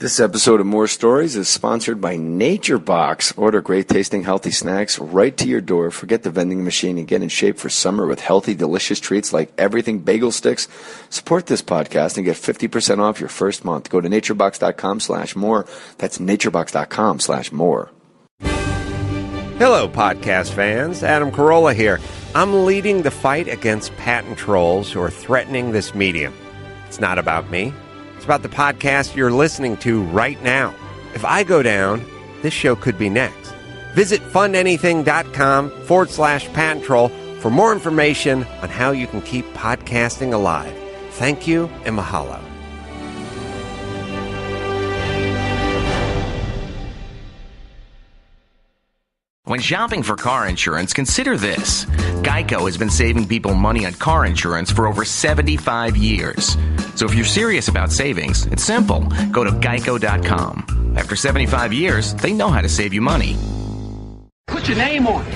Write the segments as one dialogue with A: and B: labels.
A: This episode of More Stories is sponsored by Nature Box. Order great tasting, healthy snacks right to your door. Forget the vending machine and get in shape for summer with healthy, delicious treats like everything bagel sticks. Support this podcast and get 50% off your first month. Go to naturebox.com/more. That's naturebox.com/more.
B: Hello, podcast fans. Adam Carolla here. I'm leading the fight against patent trolls who are threatening this medium. It's not about me. It's about the podcast you're listening to right now. If I go down, this show could be next. Visit fundanything.com/patent troll for more information on how you can keep podcasting alive. Thank you and mahalo.
C: When shopping for car insurance, consider this. Geico has been saving people money on car insurance for over 75 years. So if you're serious about savings, it's simple. Go to geico.com. After 75 years, they know how to save you money.
D: Put your name on it.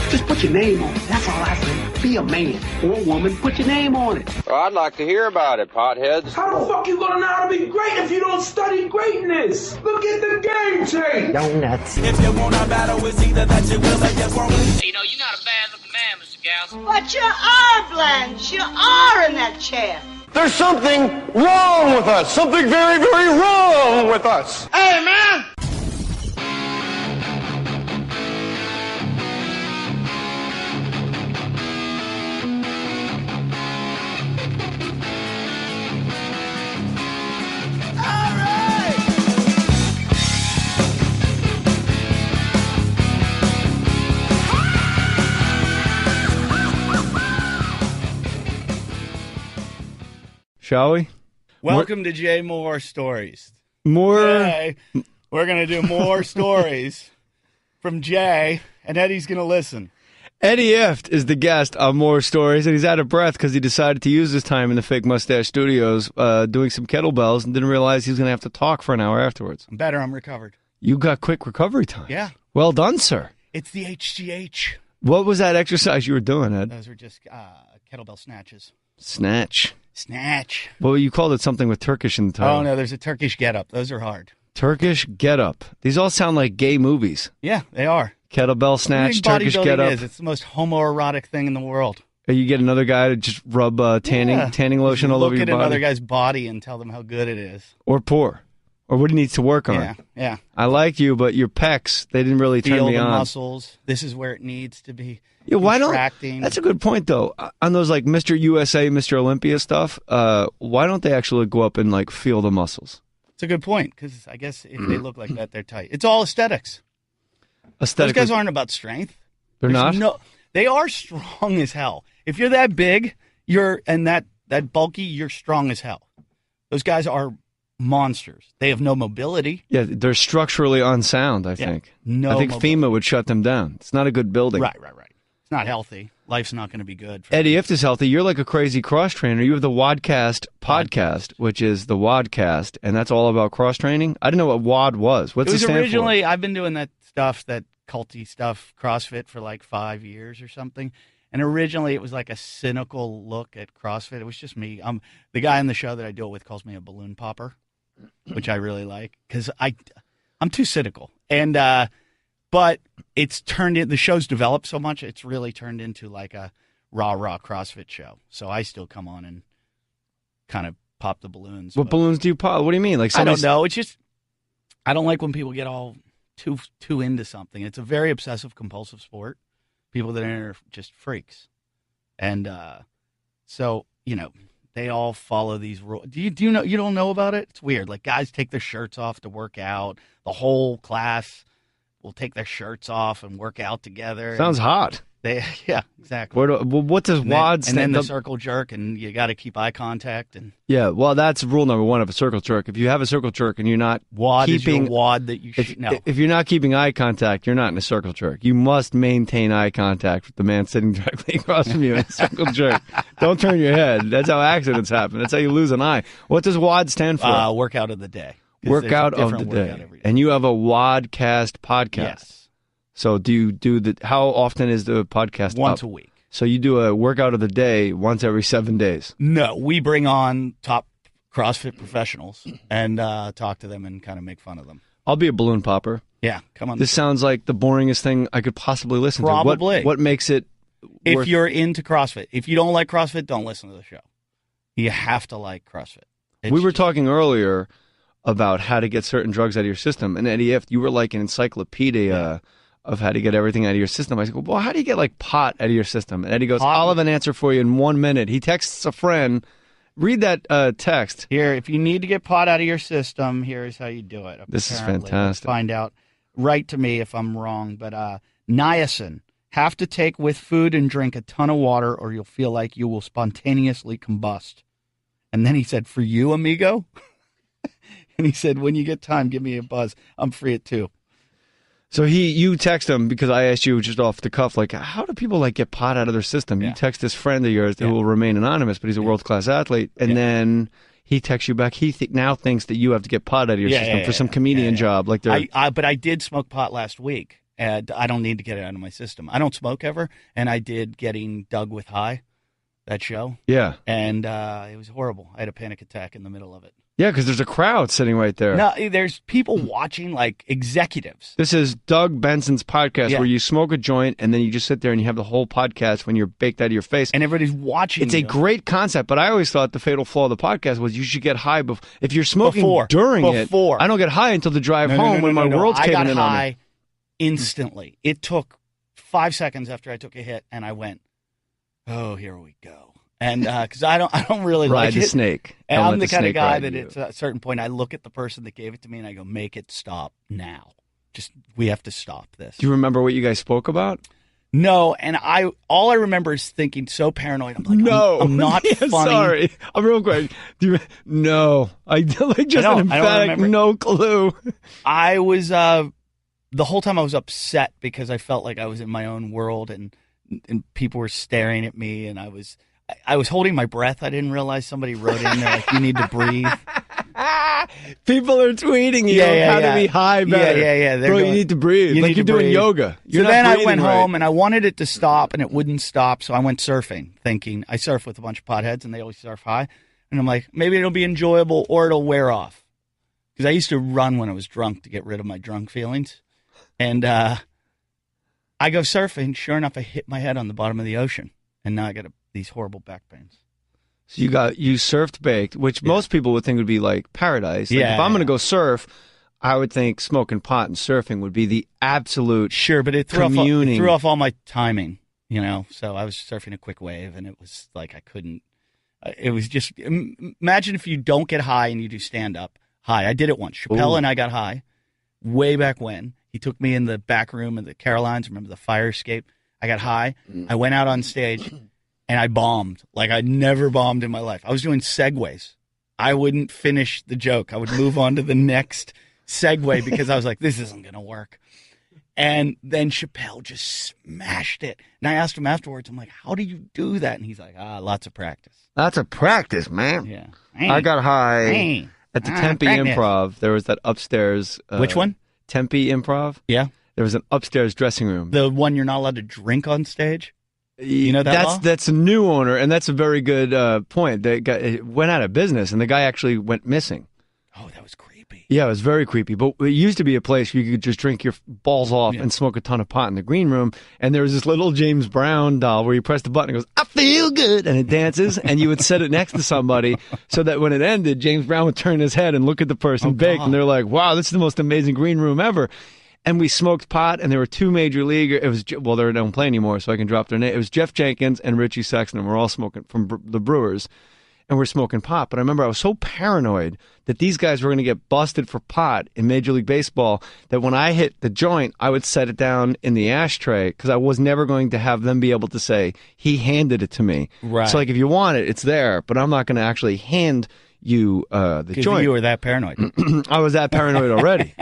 D: Just put your name on it. That's all I say. Be a man or a woman. Put your name on it.
E: Well, I'd like to hear about it, potheads.
F: How the fuck you gonna know how to be great if you don't study greatness? Look at the game tape.
G: Donuts.
H: If you wanna battle, it's either that you will or you won't.
I: You know, you're not a bad-looking man, Mr. Gals.
J: But you are, Blanche. You are in that chair.
K: There's something wrong with us. Something very, very wrong with us.
J: Hey, man.
L: Shall we?
M: Welcome to Jay Mohr Stories.
L: More?
M: Today, we're going to do more stories from Jay, and Eddie's going to listen.
L: Eddie Ifft is the guest on More Stories, and he's out of breath because he decided to use his time in the Fake Mustache Studios doing some kettlebells and didn't realize he was going to have to talk for an hour afterwards.
M: I'm better. I'm recovered.
L: You got quick recovery time.
M: Yeah.
L: Well done, sir.
M: It's the HGH.
L: What was that exercise you were doing, Ed?
M: Those are just kettlebell snatches.
L: Snatch.
M: Well,
L: you called it something with Turkish in the title.
M: Oh, no, there's a Turkish get-up. Those are hard.
L: Turkish get-up. These all sound like gay movies.
M: Yeah, they are.
L: Kettlebell snatch, Turkish get-up.
M: It's the most homoerotic thing in the world.
L: You get another guy to just rub tanning lotion all over your body.
M: Look at another guy's body and tell them how good it is.
L: Or poor. Or what he needs to work on.
M: Yeah.
L: I like you, but your pecs, they didn't really turn me on.
M: Feel the muscles. This is where it needs to be.
L: Yeah, why don't? That's a good point, though. On those like Mr. USA, Mr. Olympia stuff, why don't they actually go up and like feel the muscles?
M: It's a good point because I guess if they look like that, they're tight. It's all aesthetics.
L: Those
M: guys aren't about strength.
L: They're not.
M: No, they are strong as hell. If you're that big, and that bulky, you're strong as hell. Those guys are monsters. They have no mobility.
L: Yeah, they're structurally unsound. I think. I think FEMA would shut them down. It's not a good building.
M: Right. It's not healthy. Life's not going to be good.
L: Eddie Ifft is healthy. You're like a crazy cross trainer. You have the Wadcast podcast, which is the Wadcast, and that's all about cross training. I didn't know what WAD was. What's it stand
M: originally,
L: for?
M: I've been doing that stuff, that culty stuff, CrossFit for like 5 years or something. And originally, it was like a cynical look at CrossFit. It was just me. The guy on the show that I do it with calls me a balloon popper, which I really like because I'm too cynical. And but it's turned in, the show's developed so much, it's really turned into like a rah CrossFit show. So I still come on and kind of pop the balloons.
L: What balloons do you pop? What do you mean? Like
M: I don't know. It's just I don't like when people get all too into something. It's a very obsessive compulsive sport. People that are just freaks, and so they all follow these rules. Do you know? You don't know about it? It's weird. Like guys take their shirts off to work out. The whole class will take their shirts off and work out together.
L: Sounds hot.
M: Yeah, exactly.
L: What does WAD stand?
M: And then the circle jerk, and you got to keep eye contact. And
L: yeah, well, that's rule number one of a circle jerk. If you have a circle jerk and you're not keeping
M: is your WAD that you should know.
L: If you're not keeping eye contact, you're not in a circle jerk. You must maintain eye contact with the man sitting directly across from you in a circle jerk. Don't turn your head. That's how accidents happen. That's how you lose an eye. What does WAD stand for?
M: Workout of the day.
L: Workout of the day. And you have a Wadcast podcast.
M: Yes.
L: So do you do how often is the podcast
M: Once
L: up?
M: a week.
L: So you do a workout of the day once every 7 days?
M: No, we bring on top CrossFit professionals and talk to them and kind of make fun of them.
L: I'll be a balloon popper.
M: Yeah, come on.
L: This sounds like the boringest thing I could possibly listen
M: Probably.
L: to. What makes it
M: If you're into CrossFit. If you don't like CrossFit, don't listen to the show. You have to like CrossFit.
L: We were talking earlier about how to get certain drugs out of your system. And Eddie, if you were like an encyclopedia of how to get everything out of your system, I said, well, how do you get like pot out of your system? And Eddie goes, I'll have an answer for you in 1 minute. He texts a friend. Read that text.
M: Here, if you need to get pot out of your system, here's how you do it.
L: This is fantastic.
M: Find out. Write to me if I'm wrong. But niacin. Have to take with food and drink a ton of water or you'll feel like you will spontaneously combust. And then he said, for you, amigo? And he said, when you get time, give me a buzz. I'm free at 2.
L: So you text him because I asked you just off the cuff, like, how do people like get pot out of their system? You text this friend of yours who will remain anonymous, but he's a world-class athlete. And then he texts you back. He now thinks that you have to get pot out of your system for some comedian job. Like
M: but I did smoke pot last week. And I don't need to get it out of my system. I don't smoke ever. And I did Getting Dug with High, that show.
L: Yeah.
M: And it was horrible. I had a panic attack in the middle of it.
L: Yeah, because there's a crowd sitting right there.
M: No, there's people watching, like executives.
L: This is Doug Benson's podcast where you smoke a joint and then you just sit there and you have the whole podcast when you're baked out of your face.
M: And everybody's watching.
L: It's a great concept, but I always thought the fatal flaw of the podcast was you should get high before. If you're smoking during it, I don't get high until the drive home when my world's caving in on me.
M: I got high instantly. It took 5 seconds after I took a hit and I went, oh, here we go. And because I don't really
L: ride
M: like
L: the
M: it.
L: snake.
M: And I'm the kind of guy that at a certain point I look at the person that gave it to me and I go, make it stop now. We have to stop this.
L: Do you remember what you guys spoke about?
M: No, and all I remember is thinking so paranoid. I'm like, no, I'm not funny.
L: Sorry, I'm real quick. No, I like just an emphatic no clue.
M: I was the whole time I was upset because I felt like I was in my own world and people were staring at me and I was holding my breath. I didn't realize somebody wrote in there like, you need to breathe.
L: People are tweeting you how to be high better.
M: Yeah.
L: Bro, you need to breathe. Like you're doing yoga.
M: So then I went home and I wanted it to stop and it wouldn't stop. So I went surfing thinking I surf with a bunch of potheads and they always surf high. And I'm like, maybe it'll be enjoyable or it'll wear off. Because I used to run when I was drunk to get rid of my drunk feelings. And I go surfing. Sure enough, I hit my head on the bottom of the ocean. And now I got these horrible back pains.
L: So you surfed baked, which most people would think would be like paradise. Like if I'm going to go surf, I would think smoking pot and surfing would be the absolute
M: but it threw off all my timing, So I was surfing a quick wave, and it was like I couldn't. It was just imagine if you don't get high and you do stand up high. I did it once. Chappelle and I got high way back when. He took me in the back room of the Carolines. Remember the fire escape? I got high. I went out on stage. And I bombed like I'd never bombed in my life. I was doing segues. I wouldn't finish the joke. I would move on to the next segue because I was like, this isn't going to work. And then Chappelle just smashed it. And I asked him afterwards, I'm like, how do you do that? And he's like, lots of practice.
L: Lots of practice, man.
M: Yeah.
L: I got high at the Tempe Improv. There was that upstairs.
M: Which one?
L: Tempe Improv.
M: Yeah.
L: There was an upstairs dressing room.
M: The one you're not allowed to drink on stage? You know
L: that's a new owner, and that's a very good point. It went out of business, and the guy actually went missing.
M: Oh, that was creepy.
L: Yeah, it was very creepy. But it used to be a place where you could just drink your balls off and smoke a ton of pot in the green room. And there was this little James Brown doll where you press the button, it goes, I feel good, and it dances, and you would set it next to somebody so that when it ended, James Brown would turn his head and look at the person baked, and they're like, wow, this is the most amazing green room ever. And we smoked pot, and there were two major leaguers. It was they don't play anymore, so I can drop their name. It was Jeff Jenkins and Richie Sexton, and we're all smoking from the Brewers, and we're smoking pot. But I remember I was so paranoid that these guys were going to get busted for pot in Major League Baseball that when I hit the joint, I would set it down in the ashtray because I was never going to have them be able to say, he handed it to me.
M: Right.
L: So, like, if you want it, it's there, but I'm not going to actually hand you the joint.
M: You were that paranoid.
L: I was that paranoid already.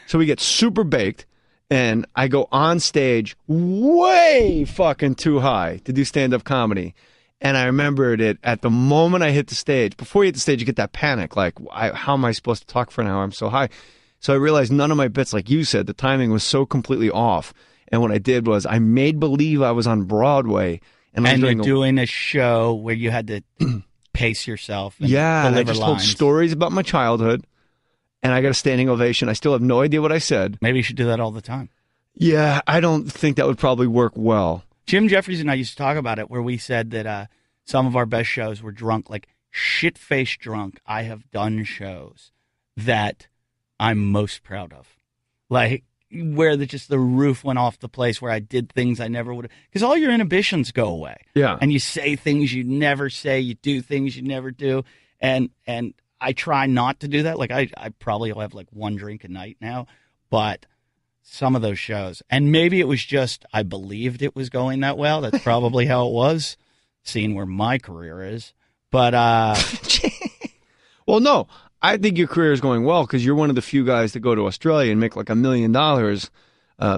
L: So we get super baked, and I go on stage way fucking too high to do stand-up comedy. And I remembered it at the moment I hit the stage. Before you hit the stage, you get that panic, like, how am I supposed to talk for an hour? I'm so high. So I realized none of my bits, like you said, the timing was so completely off. And what I did was I made believe I was on Broadway. And
M: you're doing a show where you had to pace yourself. And
L: yeah, and I
M: deliver
L: just told
M: lines.
L: stories about my childhood, and I got a standing ovation. I still have no idea what I said.
M: Maybe you should do that all the time.
L: Yeah, I don't think that would probably work well.
M: Jim Jeffries and I used to talk about it, where we said that some of our best shows were drunk, like shit-faced drunk. I have done shows that I'm most proud of. Like, where just the roof went off the place, where I did things I never would have. Because all your inhibitions go away.
L: Yeah.
M: And you say things you never say. You do things you never do. And I try not to do that. Like, I probably will have like one drink a night now. But some of those shows, and maybe it was just I believed it was going that well. That's probably how it was, seeing where my career is. But,
L: well, no. I think your career is going well because you're one of the few guys that go to Australia and make like $1 million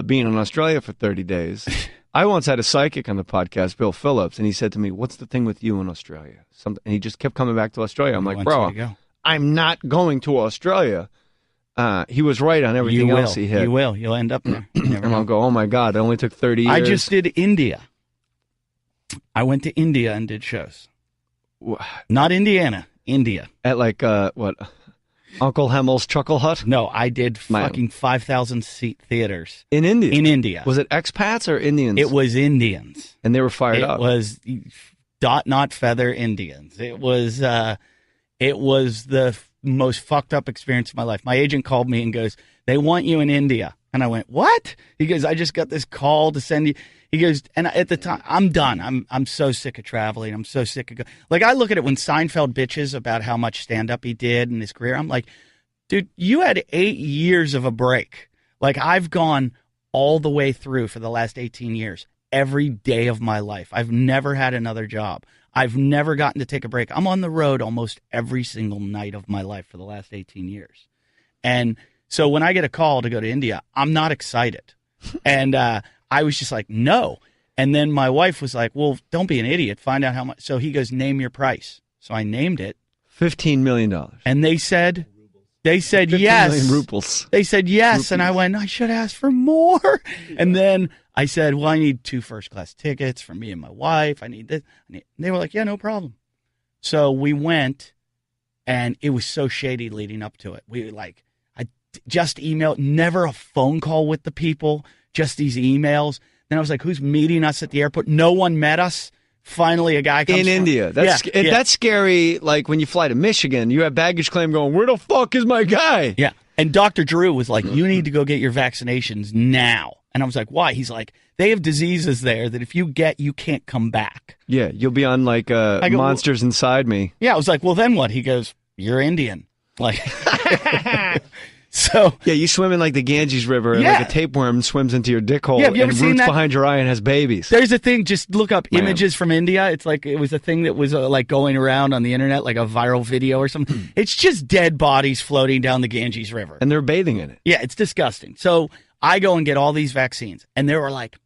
L: being in Australia for 30 days. I once had a psychic on the podcast, Bill Phillips, and he said to me, "What's the thing with you in Australia?" And he just kept coming back to Australia. I'm like, bro, I'm not going to Australia. He was right on everything else he hit.
M: You will. You'll end up there.
L: And I'll go, oh my God, it only took 30 years.
M: I just did India. I went to India and did shows. Not Indiana. India.
L: At like, what, Uncle Hemmel's Chuckle Hut?
M: No, I did fucking 5,000-seat theaters.
L: In India?
M: In India.
L: Was it expats or Indians?
M: It was Indians.
L: And they were fired up?
M: It was not feather Indians. It was the most fucked up experience of my life. My agent called me and goes, "They want you in India." And I went, "What?" He goes, "I just got this call to send you." He goes, and at the time, I'm done. I'm so sick of traveling. I'm so sick of like, I look at it when Seinfeld bitches about how much stand-up he did in his career. I'm like, dude, you had 8 years of a break. Like, I've gone all the way through for the last 18 years, every day of my life. I've never had another job. I've never gotten to take a break. I'm on the road almost every single night of my life for the last 18 years. And so when I get a call to go to India, I'm not excited. And I was just like, no. And then my wife was like, well, don't be an idiot. Find out how much. So he goes, name your price. So I named it.
L: $15 million.
M: And they said yes.
L: 15 million rupees.
M: They said yes. Rupees. And I went, I should ask for more. And then I said, well, I need 2 first-class tickets for me and my wife. I need this. And they were like, yeah, no problem. So we went, and it was so shady leading up to it. We I just emailed, never a phone call with the people, just these emails. Then I was like, who's meeting us at the airport? No one met us. Finally, a guy comes
L: in India. That's scary. Like when you fly to Michigan, you have baggage claim going, where the fuck is my guy?
M: Yeah. And Dr. Drew was like, you need to go get your vaccinations now. And I was like, why? He's like, they have diseases there that if you get, you can't come back.
L: Yeah, you'll be on like Monsters Inside Me.
M: Yeah, I was like, well, then what? He goes, you're Indian. Like, so.
L: Yeah, you swim in like the Ganges River and like a tapeworm swims into your dick hole
M: have you ever
L: and
M: seen
L: roots
M: that?
L: Behind your eye and has babies.
M: There's a thing, just look up images from India. It's like, it was a thing that was like going around on the internet, like a viral video or something. It's just dead bodies floating down the Ganges River.
L: And they're bathing in it.
M: Yeah, it's disgusting. So I go and get all these vaccines, and there were like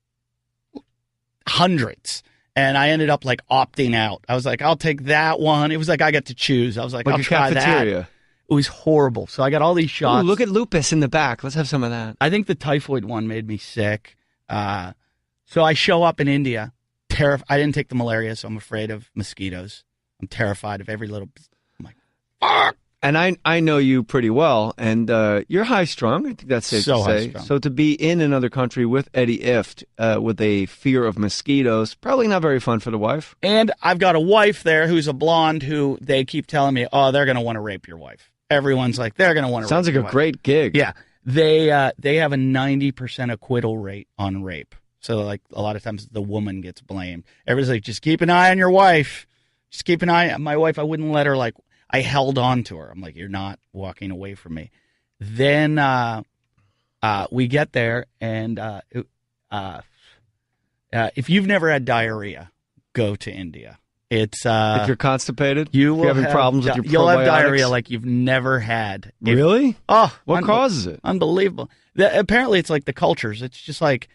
M: hundreds. And I ended up like opting out. I was like, I'll take that one. It was like I got to choose. I was like I'll try
L: cafeteria.
M: That. It was horrible. So I got all these shots.
L: Ooh, look at lupus in the back. Let's have some of that.
M: I think the typhoid one made me sick. So I show up in India. I didn't take the malaria, so I'm afraid of mosquitoes. I'm terrified of every little. I'm like, fuck.
L: And I know you pretty well, and you're high strung. I think that's safe to say.
M: High-strung.
L: So to be in another country with Eddie Ifft with a fear of mosquitoes, probably not very fun for the wife.
M: And I've got a wife there who's a blonde who they keep telling me, oh, they're going to want to rape your wife. Everyone's like, they're going to want to.
L: Sounds
M: rape
L: like
M: your
L: a great gig.
M: Yeah, they have a 90% acquittal rate on rape. So like a lot of times the woman gets blamed. Everybody's like, just keep an eye on your wife. Just keep an eye on my wife. I wouldn't let her like. I held on to her. I'm like, you're not walking away from me. Then we get there, and if you've never had diarrhea, go to India. It's
L: if you're constipated,
M: you're
L: having problems with your probiotics.
M: You'll have diarrhea like you've never had.
L: Really?
M: Oh,
L: what causes it?
M: Unbelievable. Apparently, it's like the cultures. It's just like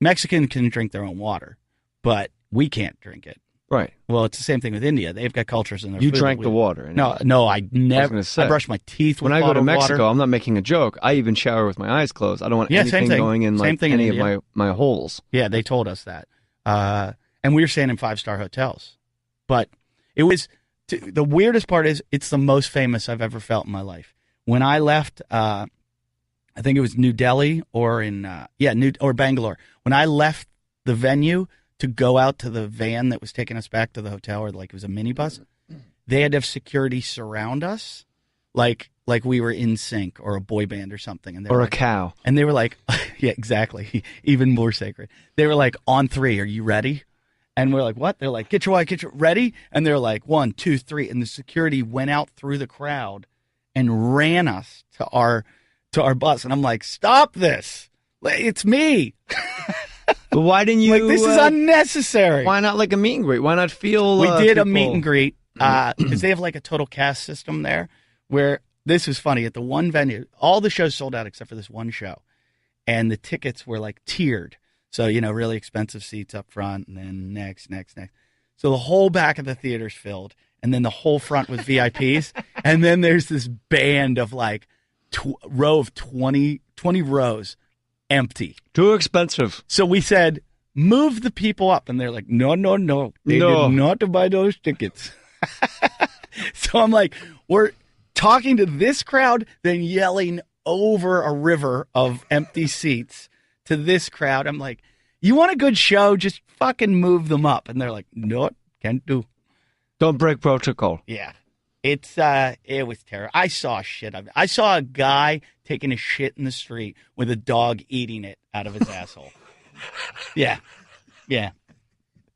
M: Mexicans can drink their own water, but we can't drink it.
L: Right.
M: Well, it's the same thing with India. They've got cultures in their
L: You
M: food.
L: drank the water.
M: No, I never. I brush my teeth with
L: when I go to Mexico,
M: water.
L: I'm not making a joke. I even shower with my eyes closed. I don't want anything going in like any of my holes.
M: Yeah, they told us that. And we were staying in 5-star hotels. But it was, The weirdest part is it's the most famous I've ever felt in my life. When I left, I think it was New Delhi or Bangalore. When I left the venue to go out to the van that was taking us back to the hotel, or like it was a minibus, they had to have security surround us, like we were in sync or a boy band or something, and
L: a cow.
M: And they were like, yeah, exactly, even more sacred. They were like, on 3, are you ready? And we're like, what? They're like, get your ready? And they're like, 1, 2, 3, and the security went out through the crowd and ran us to our bus, and I'm like, stop this! It's me.
L: But why didn't you?
M: Like, this is unnecessary.
L: Why not like a meet and greet? Why not feel?
M: We did a meet and greet because they have like a total cast system there. Where this was funny at the one venue, all the shows sold out except for this one show, and the tickets were like tiered. So really expensive seats up front, and then next. So the whole back of the theater's filled, and then the whole front was VIPs, and then there's this band of like row of 20 rows. Empty.
L: Too expensive.
M: So we said, move the people up. And they're like, no. They did not buy those tickets. So I'm like, we're talking to this crowd, then yelling over a river of empty seats to this crowd. I'm like, you want a good show? Just fucking move them up. And they're like, no, can't do.
L: Don't break protocol.
M: Yeah. It was terrible. I saw shit of it. I saw a guy taking a shit in the street with a dog eating it out of his asshole. Yeah.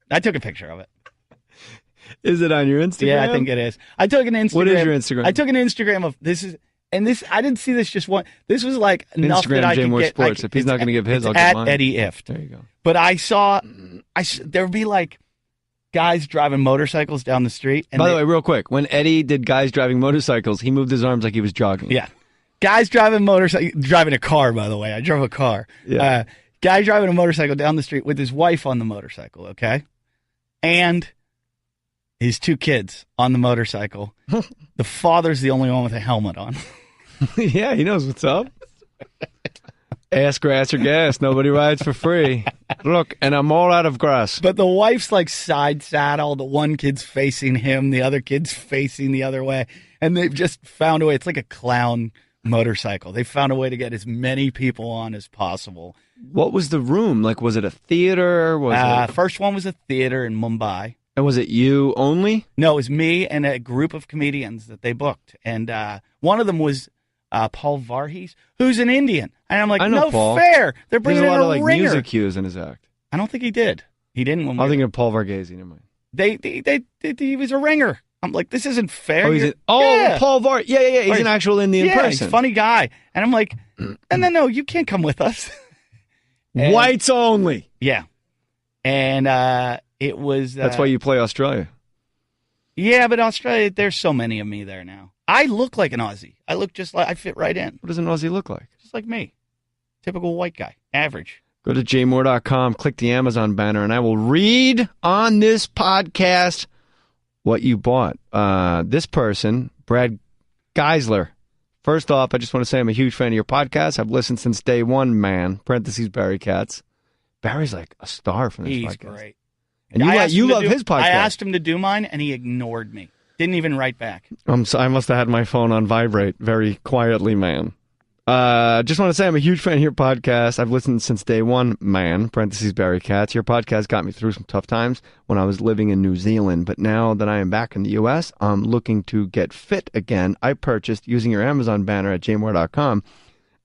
M: I took a picture of it.
L: Is it on your Instagram?
M: Yeah, I think it is. I took an Instagram.
L: What is your Instagram?
M: I took an Instagram of this is, and this I didn't see this just one. This was like enough
L: Instagram
M: that I
L: J
M: could
L: Mohr
M: get.
L: Sports. If he's not going to give his, I'll
M: at
L: get mine.
M: Eddie Ifft.
L: There you go.
M: But I saw, there would be like guys driving motorcycles down the street. And
L: by the way, real quick, when Eddie did guys driving motorcycles, he moved his arms like he was jogging.
M: Yeah. Guys driving a car, by the way. I drove a car.
L: Yeah.
M: Guy driving a motorcycle down the street with his wife on the motorcycle, okay? And his 2 kids on the motorcycle. The father's the only one with a helmet on.
L: Yeah, he knows what's up. Ass, grass, or gas. Nobody rides for free. Look, and I'm all out of grass.
M: But the wife's like side saddle. The one kid's facing him. The other kid's facing the other way. And they've just found a way. It's like a clown motorcycle. They found a way to get as many people on as possible.
L: What was the room? Like, was it a theater?
M: First one was a theater in Mumbai.
L: And was it you only?
M: No, it was me and a group of comedians that they booked. And one of them was Paul Varghese, who's an Indian. And I'm like, no
L: Paul.
M: fair. They're bringing in a
L: lot of like
M: ringer.
L: music cues in his act.
M: I don't think he did. He didn't.
L: I'm thinking of Paul Varghese. Never mind.
M: He was a ringer. I'm like, this isn't fair.
L: Paul Var. Yeah. He's an actual Indian person.
M: He's a funny guy. And I'm like, and then no, you can't come with us.
L: Whites only.
M: Yeah. And it was.
L: That's why you play Australia.
M: Yeah, but Australia, there's so many of me there now. I look like an Aussie. I look just like I fit right in.
L: What does an Aussie look like?
M: Just like me. Typical white guy. Average.
L: Go to jmohr.com, click the Amazon banner, and I will read on this podcast what you bought. This person, Brad Geisler. First off, I just want to say I'm a huge fan of your podcast. I've listened since day one, man. Parentheses, Barry Katz. Barry's like a star from this podcast.
M: He's great.
L: And you love his podcast.
M: I asked him to do mine, and he ignored me. Didn't even write back.
L: I must have had my phone on vibrate very quietly, man. Just want to say I'm a huge fan of your podcast. I've listened since day one, man. Parentheses, Barry Katz. Your podcast got me through some tough times when I was living in New Zealand. But now that I am back in the U.S., I'm looking to get fit again. I purchased, using your Amazon banner at jmohr.com,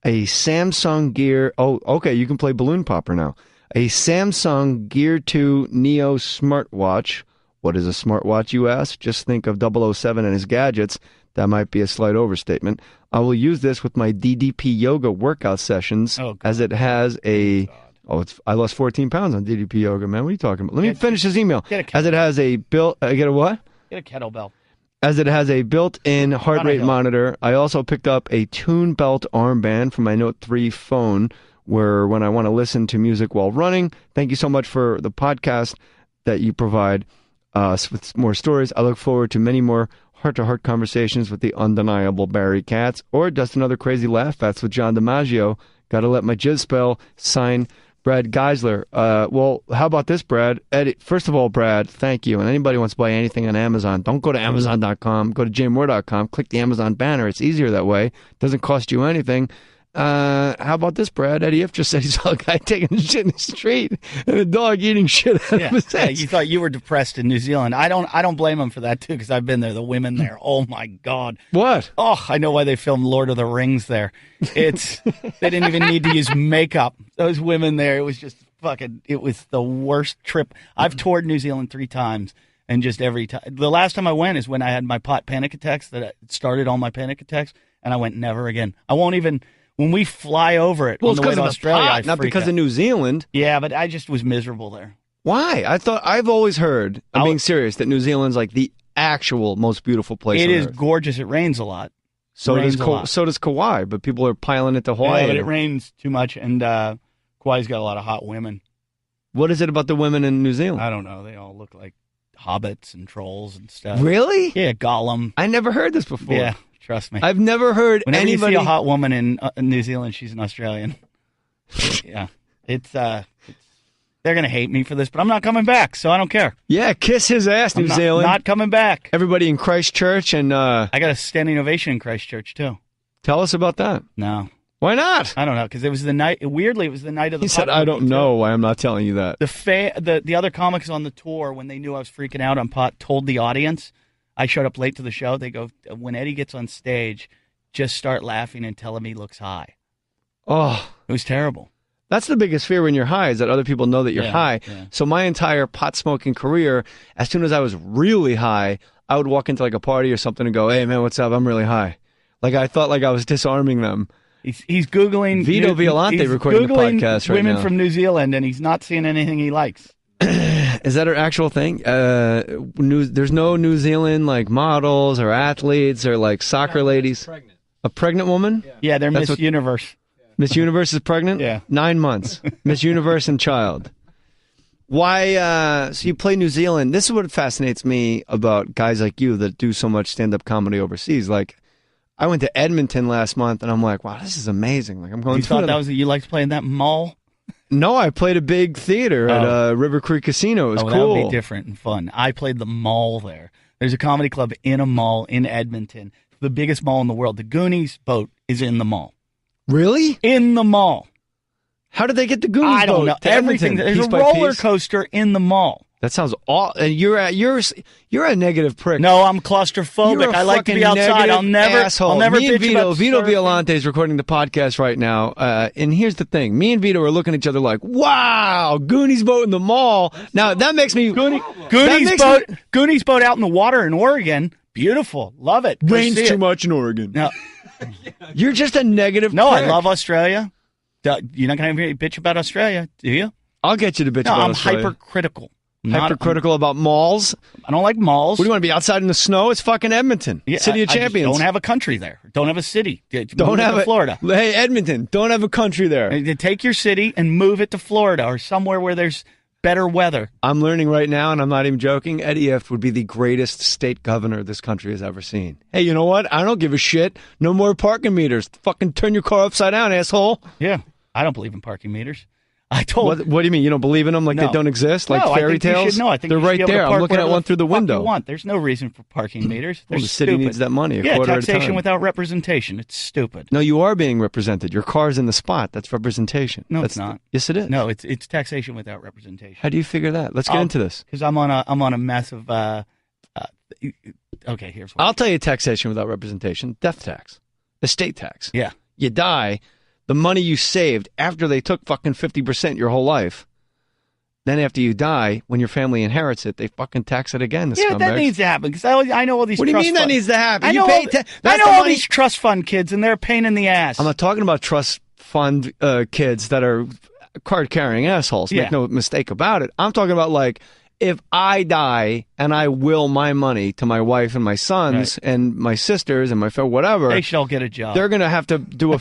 L: a Samsung Gear. Oh, okay, you can play Balloon Popper now. A Samsung Gear 2 Neo smartwatch. What is a smartwatch, you ask? Just think of 007 and his gadgets. That might be a slight overstatement. I will use this with my DDP yoga workout sessions as it has a... I lost 14 pounds on DDP yoga, man. What are you talking about? Let me finish this email. As it has a built... get a what?
M: Get a kettlebell.
L: As it has a built-in heart rate monitor. I also picked up a Tune Belt armband for my Note 3 phone, where when I want to listen to music while running. Thank you so much for the podcast that you provide us with more stories. I look forward to many more heart-to-heart conversations with the undeniable Barry Katz, or just another crazy laugh fest with John DiMaggio. Gotta let my jizz spell sign Brad Geisler. Well, how about this, Brad? Eddie, first of all, Brad, thank you. And anybody wants to buy anything on Amazon, don't go to Amazon.com. Go to jmoore.com. Click the Amazon banner. It's easier that way. Doesn't cost you anything. How about this, Brad? Eddie Ifft just said he saw a guy taking shit in the street and a dog eating shit out of his head.
M: You thought you were depressed in New Zealand. I don't blame him for that, too, because I've been there. The women there, oh, my God.
L: What?
M: Oh, I know why they filmed Lord of the Rings there. They didn't even need to use makeup. Those women there, it was just it was the worst trip. I've toured New Zealand 3 times, and just every time. The last time I went is when I had my pot panic attacks, that started all my panic attacks, and I went, never again. I won't even... When we fly over it on the way to Australia, I freak
L: not because
M: out.
L: of New Zealand.
M: Yeah, but I just was miserable there.
L: Why? I've always heard, I'm being serious, that New Zealand's like the actual most beautiful place on
M: It is
L: Earth.
M: Gorgeous. It rains a lot.
L: So does Kauai, but people are piling into Hawaii.
M: Yeah, but it rains too much, and Kauai's got a lot of hot women.
L: What is it about the women in New Zealand?
M: I don't know. They all look like hobbits and trolls and stuff.
L: Really?
M: Yeah, Gollum.
L: I never heard this before.
M: Yeah. Trust me.
L: I've never heard
M: Whenever
L: anybody...
M: you see a hot woman in New Zealand, she's an Australian. Yeah. It's they're going to hate me for this, but I'm not coming back, so I don't care.
L: Yeah, kiss his ass, New Zealand.
M: Not coming back.
L: Everybody in Christchurch and...
M: I got a standing ovation in Christchurch, too.
L: Tell us about that.
M: No.
L: Why not?
M: I don't know, because it was the night... Weirdly, it was the night of the...
L: He said, I don't know why I'm not telling you that.
M: The other comics on the tour, when they knew I was freaking out on pot, told the audience... I showed up late to the show. They go, when Eddie gets on stage, just start laughing and tell him he looks high.
L: Oh.
M: It was terrible.
L: That's the biggest fear when you're high, is that other people know that you're high.
M: Yeah.
L: So my entire pot-smoking career, as soon as I was really high, I would walk into like a party or something and go, hey, man, what's up? I'm really high. Like I thought like I was disarming them.
M: He's Googling...
L: Vito Violante recording the podcast right now.
M: Women from New Zealand, and he's not seeing anything he likes.
L: Is that an actual thing? There's no New Zealand like models or athletes or like soccer ladies.
G: Pregnant.
L: A pregnant woman?
M: Yeah, they're Miss Universe.
L: Miss Universe is pregnant?
M: Yeah.
L: 9 months. Miss Universe and child. Why? So you play New Zealand. This is what fascinates me about guys like you that do so much stand-up comedy overseas. Like, I went to Edmonton last month, and I'm like, wow, this is amazing. Like, I'm going.
M: You thought you liked playing that mall?
L: No, I played a big theater at River Creek Casino. It was cool.
M: That would be different and fun. I played the mall there. There's a comedy club in a mall in Edmonton, the biggest mall in the world. The Goonies boat is in the mall.
L: Really?
M: In the mall.
L: How did they get the Goonies boat?
M: I don't know. Everything. There's a roller coaster in the mall.
L: That sounds awful. You're a negative prick.
M: No, I'm claustrophobic. I like to be outside. I'll never
L: me and
M: bitch about
L: Vito Violante is recording the podcast right now. And here's the thing. Me and Vito are looking at each other like, wow, Goonies boat in the mall. Now, that makes me...
M: Goonies boat out in the water in Oregon. Beautiful. Love it.
L: Rains too much in Oregon.
M: No.
L: You're just a negative
M: No,
L: prick.
M: I love Australia. You're not going to hear me bitch about Australia, do you?
L: I'll get you to bitch about Australia.
M: I'm hypercritical.
L: Hypercritical about malls?
M: I don't like malls.
L: What do you want to be outside in the snow? It's fucking Edmonton.
M: Yeah,
L: City of Champions.
M: Don't have a country there. Don't have a city.
L: Don't have it.
M: Florida.
L: Hey, Edmonton, don't have a country there.
M: Take your city and move it to Florida or somewhere where there's better weather.
L: I'm learning right now, and I'm not even joking, Eddie Ifft would be the greatest state governor this country has ever seen. Hey, you know what? I don't give a shit. No more parking meters. Fucking turn your car upside down, asshole.
M: Yeah. I don't believe in parking meters. I told.
L: What do you mean? You don't believe in them? Like
M: no.
L: they don't exist? Like fairy tales?
M: I think
L: they're right there. I'm looking at one through the window.
M: You want. There's no reason for parking meters.
L: Well, the city needs that money.
M: Taxation without representation. It's stupid.
L: No, you are being represented. Your car's in the spot. That's representation.
M: No, it's not.
L: Yes, it is.
M: No, it's taxation without representation.
L: How do you figure that? Let's get into this.
M: Because I'm on a massive. Okay, here's what.
L: I'll tell you taxation without representation. Death tax, estate tax.
M: Yeah,
L: you die. The money you saved after they took fucking 50% your whole life, then after you die, when your family inherits it, they fucking tax it again.
M: Yeah, that needs to happen because I know all these.
L: What do you mean that needs to happen?
M: I know all these trust fund kids, and they're a pain in the ass.
L: I'm not talking about trust fund kids that are card-carrying assholes.
M: Yeah.
L: Make no mistake about it. I'm talking about like if I die and I will my money to my wife and my sons and my sisters and my whatever,
M: they should all get a job.
L: They're gonna have to do a.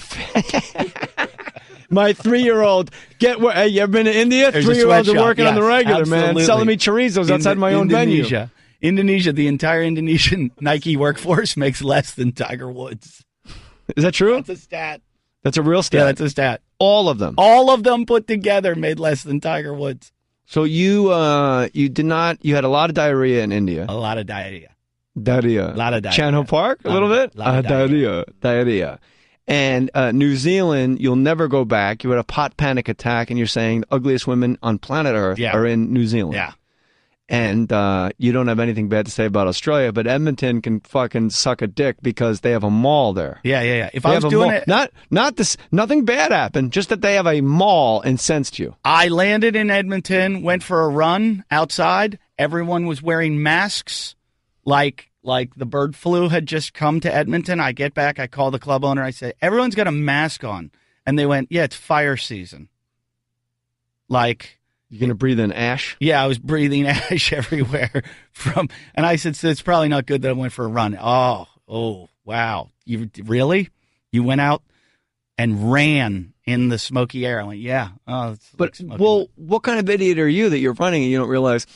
L: My 3-year-old hey, you ever been to India? 3-year-olds are working on the regular, man, selling me chorizos outside my own venue.
M: Indonesia, the entire Indonesian Nike workforce makes less than Tiger Woods.
L: Is that true?
M: That's a stat.
L: That's a real stat.
M: Yeah, that's a stat.
L: All of them.
M: All of them put together made less than Tiger Woods.
L: So you did not. You had a lot of diarrhea in India.
M: A lot of diarrhea.
L: Diarrhea.
M: A lot of diarrhea.
L: Channel Park, a little bit. Diarrhea. And New Zealand, you'll never go back. You had a pot panic attack, and you're saying the ugliest women on planet Earth are in New Zealand.
M: Yeah.
L: And you don't have anything bad to say about Australia, but Edmonton can fucking suck a dick because they have a mall there.
M: Yeah. If I was doing it,
L: not this, nothing bad happened. Just that they have a mall incensed you.
M: I landed in Edmonton, went for a run outside. Everyone was wearing masks, like the bird flu had just come to Edmonton. I get back, I call the club owner. I say, everyone's got a mask on, and they went, yeah, it's fire season. Like.
L: You're going to breathe in ash?
M: Yeah, I was breathing ash everywhere and I said, so it's probably not good that I went for a run. Oh, wow. You really? You went out and ran in the smoky air? I went, yeah. Oh,
L: but, what kind of idiot are you that you're running and you don't realize,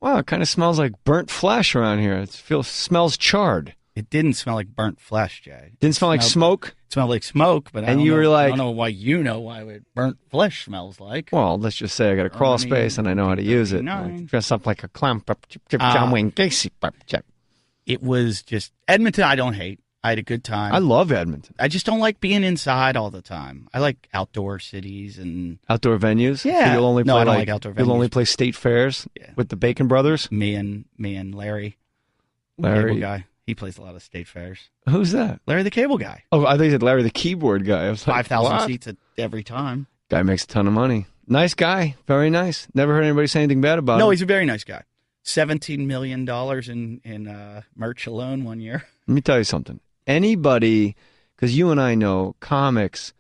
L: wow, it kind of smells like burnt flesh around here. It smells charred.
M: It didn't smell like burnt flesh, Jay.
L: Didn't smell like smoke?
M: It smelled like smoke, but I don't know why you know why burnt flesh smells like.
L: Well, let's just say I got a crawl space and I know how to use it. Like, dress up like a clown.
M: It was just Edmonton. I don't hate. I had a good time.
L: I love Edmonton.
M: I just don't like being inside all the time. I like outdoor cities and
L: outdoor venues.
M: Yeah.
L: So you'll only play
M: I don't like outdoor venues.
L: You'll only play state fairs with the Bacon Brothers.
M: Me and Larry.
L: Larry,
M: cable guy. He plays a lot of state fairs.
L: Who's that?
M: Larry the cable guy.
L: Oh, I thought you said Larry the keyboard guy. I was
M: 5,000 seats every time.
L: Guy makes a ton of money. Nice guy. Very nice. Never heard anybody say anything bad about him.
M: No, he's a very nice guy. $17 million in merch alone one year.
L: Let me tell you something. Anybody, because you and I know comics,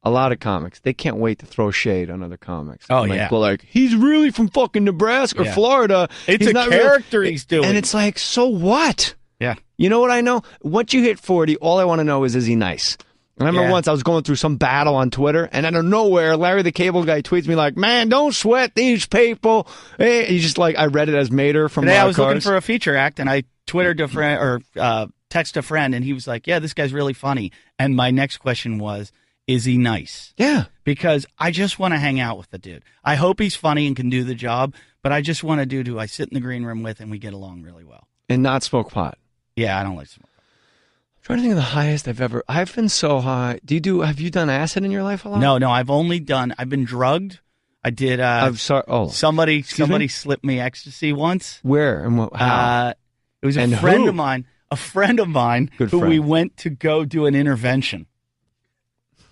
L: a lot of comics, they can't wait to throw shade on other comics.
M: Oh, yeah.
L: Well, like, he's really from fucking Nebraska or Florida.
M: It's a character he's doing.
L: And it's like, so what?
M: Yeah.
L: You know what I know? Once you hit 40, all I want to know is he nice? And I remember once I was going through some battle on Twitter, and out of nowhere, Larry the Cable Guy tweets me like, man, don't sweat these people. Hey, he's just like, I read it as Mater from
M: Today I was looking for a feature act, and I Twittered a friend, or text a friend, and he was like, yeah, this guy's really funny. And my next question was, is he nice?
L: Yeah.
M: Because I just want to hang out with the dude. I hope he's funny and can do the job, but I just want a dude who I sit in the green room with and we get along really well.
L: And not smoke pot.
M: Yeah, I don't like smoke.
L: I'm trying to think of the highest I've been so high. Have you done acid in your life a lot?
M: No, I've been drugged. I did.
L: I'm sorry. Oh,
M: somebody slipped me ecstasy once.
L: Where and how?
M: It was a friend of mine. A friend of mine we went to go do an intervention.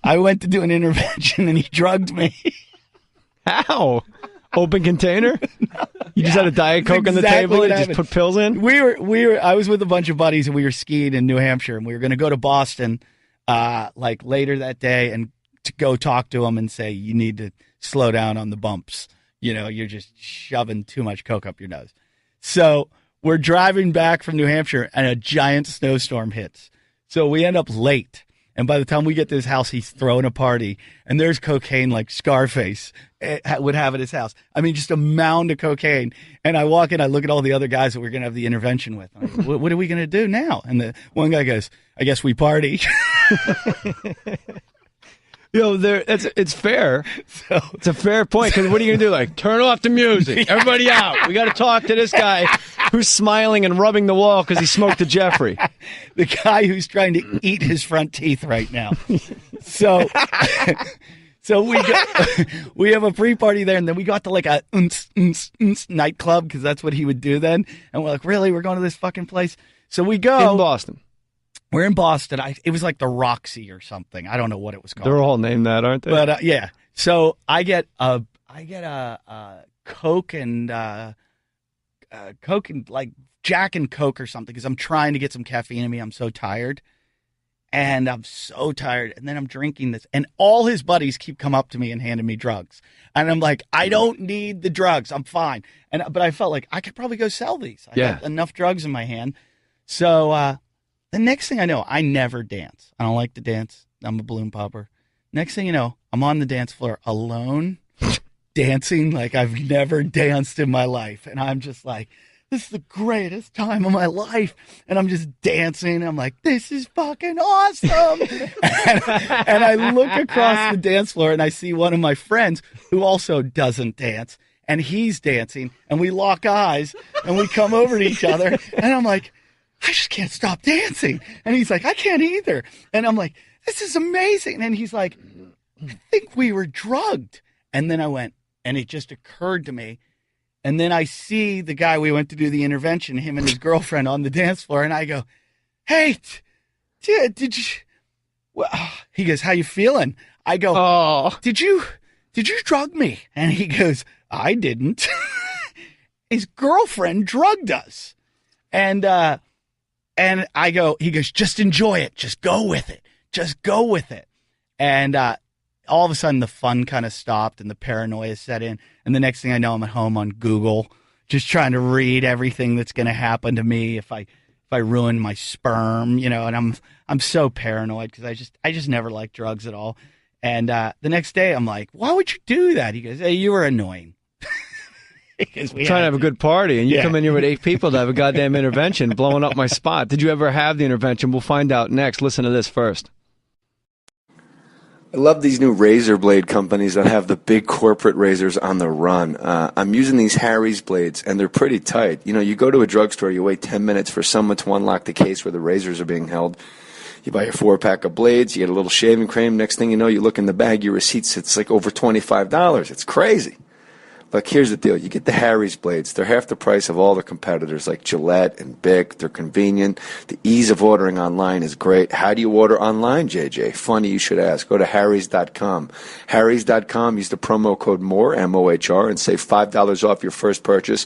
M: I went to do an intervention and he drugged me.
L: How? Open container? You just had a Diet Coke on the table and just put pills in?
M: I was with a bunch of buddies and we were skiing in New Hampshire and we were going to go to Boston like later that day and to go talk to him and say, you need to slow down on the bumps. You know, you're just shoving too much Coke up your nose. So we're driving back from New Hampshire and a giant snowstorm hits. So we end up late. And by the time we get to his house, he's throwing a party. And there's cocaine like Scarface would have at his house. I mean, just a mound of cocaine. And I walk in, I look at all the other guys that we're going to have the intervention with. I'm like, what are we going to do now? And the one guy goes, I guess we party.
L: It's fair. It's a fair point. Because what are you going to do? Like, turn off the music. Everybody out. We got to talk to this guy who's smiling and rubbing the wall because he smoked a Jeffrey.
M: The guy who's trying to eat his front teeth right now. So we have a pre-party there, and then we got to like a nightclub because that's what he would do then. And we're like, really? We're going to this fucking place? So we go.
L: In Boston.
M: We're in Boston. It was like the Roxy or something. I don't know what it was called.
L: They're all named that, aren't they?
M: But yeah. So I get a Coke and like Jack and Coke or something because I'm trying to get some caffeine in me. I'm so tired. And I'm so tired. And then I'm drinking this. And all his buddies keep coming up to me and handing me drugs. And I'm like, I don't need the drugs. I'm fine. But I felt like I could probably go sell these. I got enough drugs in my hand. So the next thing I know, I never dance. I don't like to dance. I'm a balloon popper. Next thing you know, I'm on the dance floor alone, dancing like I've never danced in my life. And I'm just like, this is the greatest time of my life. And I'm just dancing. I'm like, this is fucking awesome. and I look across the dance floor and I see one of my friends who also doesn't dance. And he's dancing. And we lock eyes and we come over to each other. And I'm like, I just can't stop dancing. And he's like, I can't either. And I'm like, this is amazing. And he's like, I think we were drugged. And then I went, and it just occurred to me. And then I see the guy we went to do the intervention, him and his girlfriend on the dance floor. And I go, hey, did you, well, he goes, how you feeling? I go, oh, did you drug me? And he goes, I didn't. His girlfriend drugged us. And I go, he goes, just enjoy it. Just go with it. Just go with it. And all of a sudden the fun kind of stopped and the paranoia set in. And the next thing I know, I'm at home on Google, just trying to read everything that's going to happen to me if I ruin my sperm, you know. And I'm so paranoid because I just never liked drugs at all. And the next day I'm like, why would you do that? He goes, hey, you were annoying.
L: Trying to have a good party, and you come in here with 8 people to have a goddamn intervention, blowing up my spot. Did you ever have the intervention? We'll find out next. Listen to this first.
A: I love these new razor blade companies that have the big corporate razors on the run. I'm using these Harry's blades, and they're pretty tight. You know, you go to a drugstore, you wait 10 minutes for someone to unlock the case where the razors are being held. You buy your 4-pack of blades, you get a little shaving cream. Next thing you know, you look in the bag, your receipts, it's like over $25. It's crazy. Look, here's the deal. You get the Harry's blades. They're half the price of all the competitors like Gillette and Bic. They're convenient. The ease of ordering online is great. How do you order online, JJ? Funny you should ask. Go to harrys.com. Harrys.com. Use the promo code MOHR, M-O-H-R, and save $5 off your first purchase.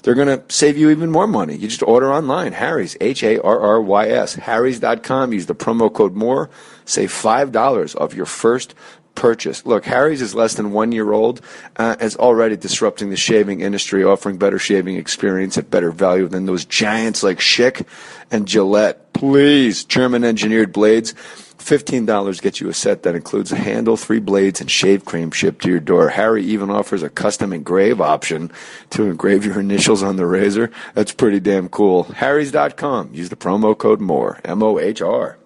A: They're going to save you even more money. You just order online. Harry's, Harrys. Harrys.com. Use the promo code MOHR. Save $5 off your first purchase. Look, Harry's is less than 1 year old, is already disrupting the shaving industry, offering better shaving experience at better value than those giants like Schick and Gillette. Please, German-engineered blades. $15 gets you a set that includes a handle, 3 blades, and shave cream shipped to your door. Harry even offers a custom engrave option to engrave your initials on the razor. That's pretty damn cool. Harrys.com. Use the promo code MOHR, M-O-H-R.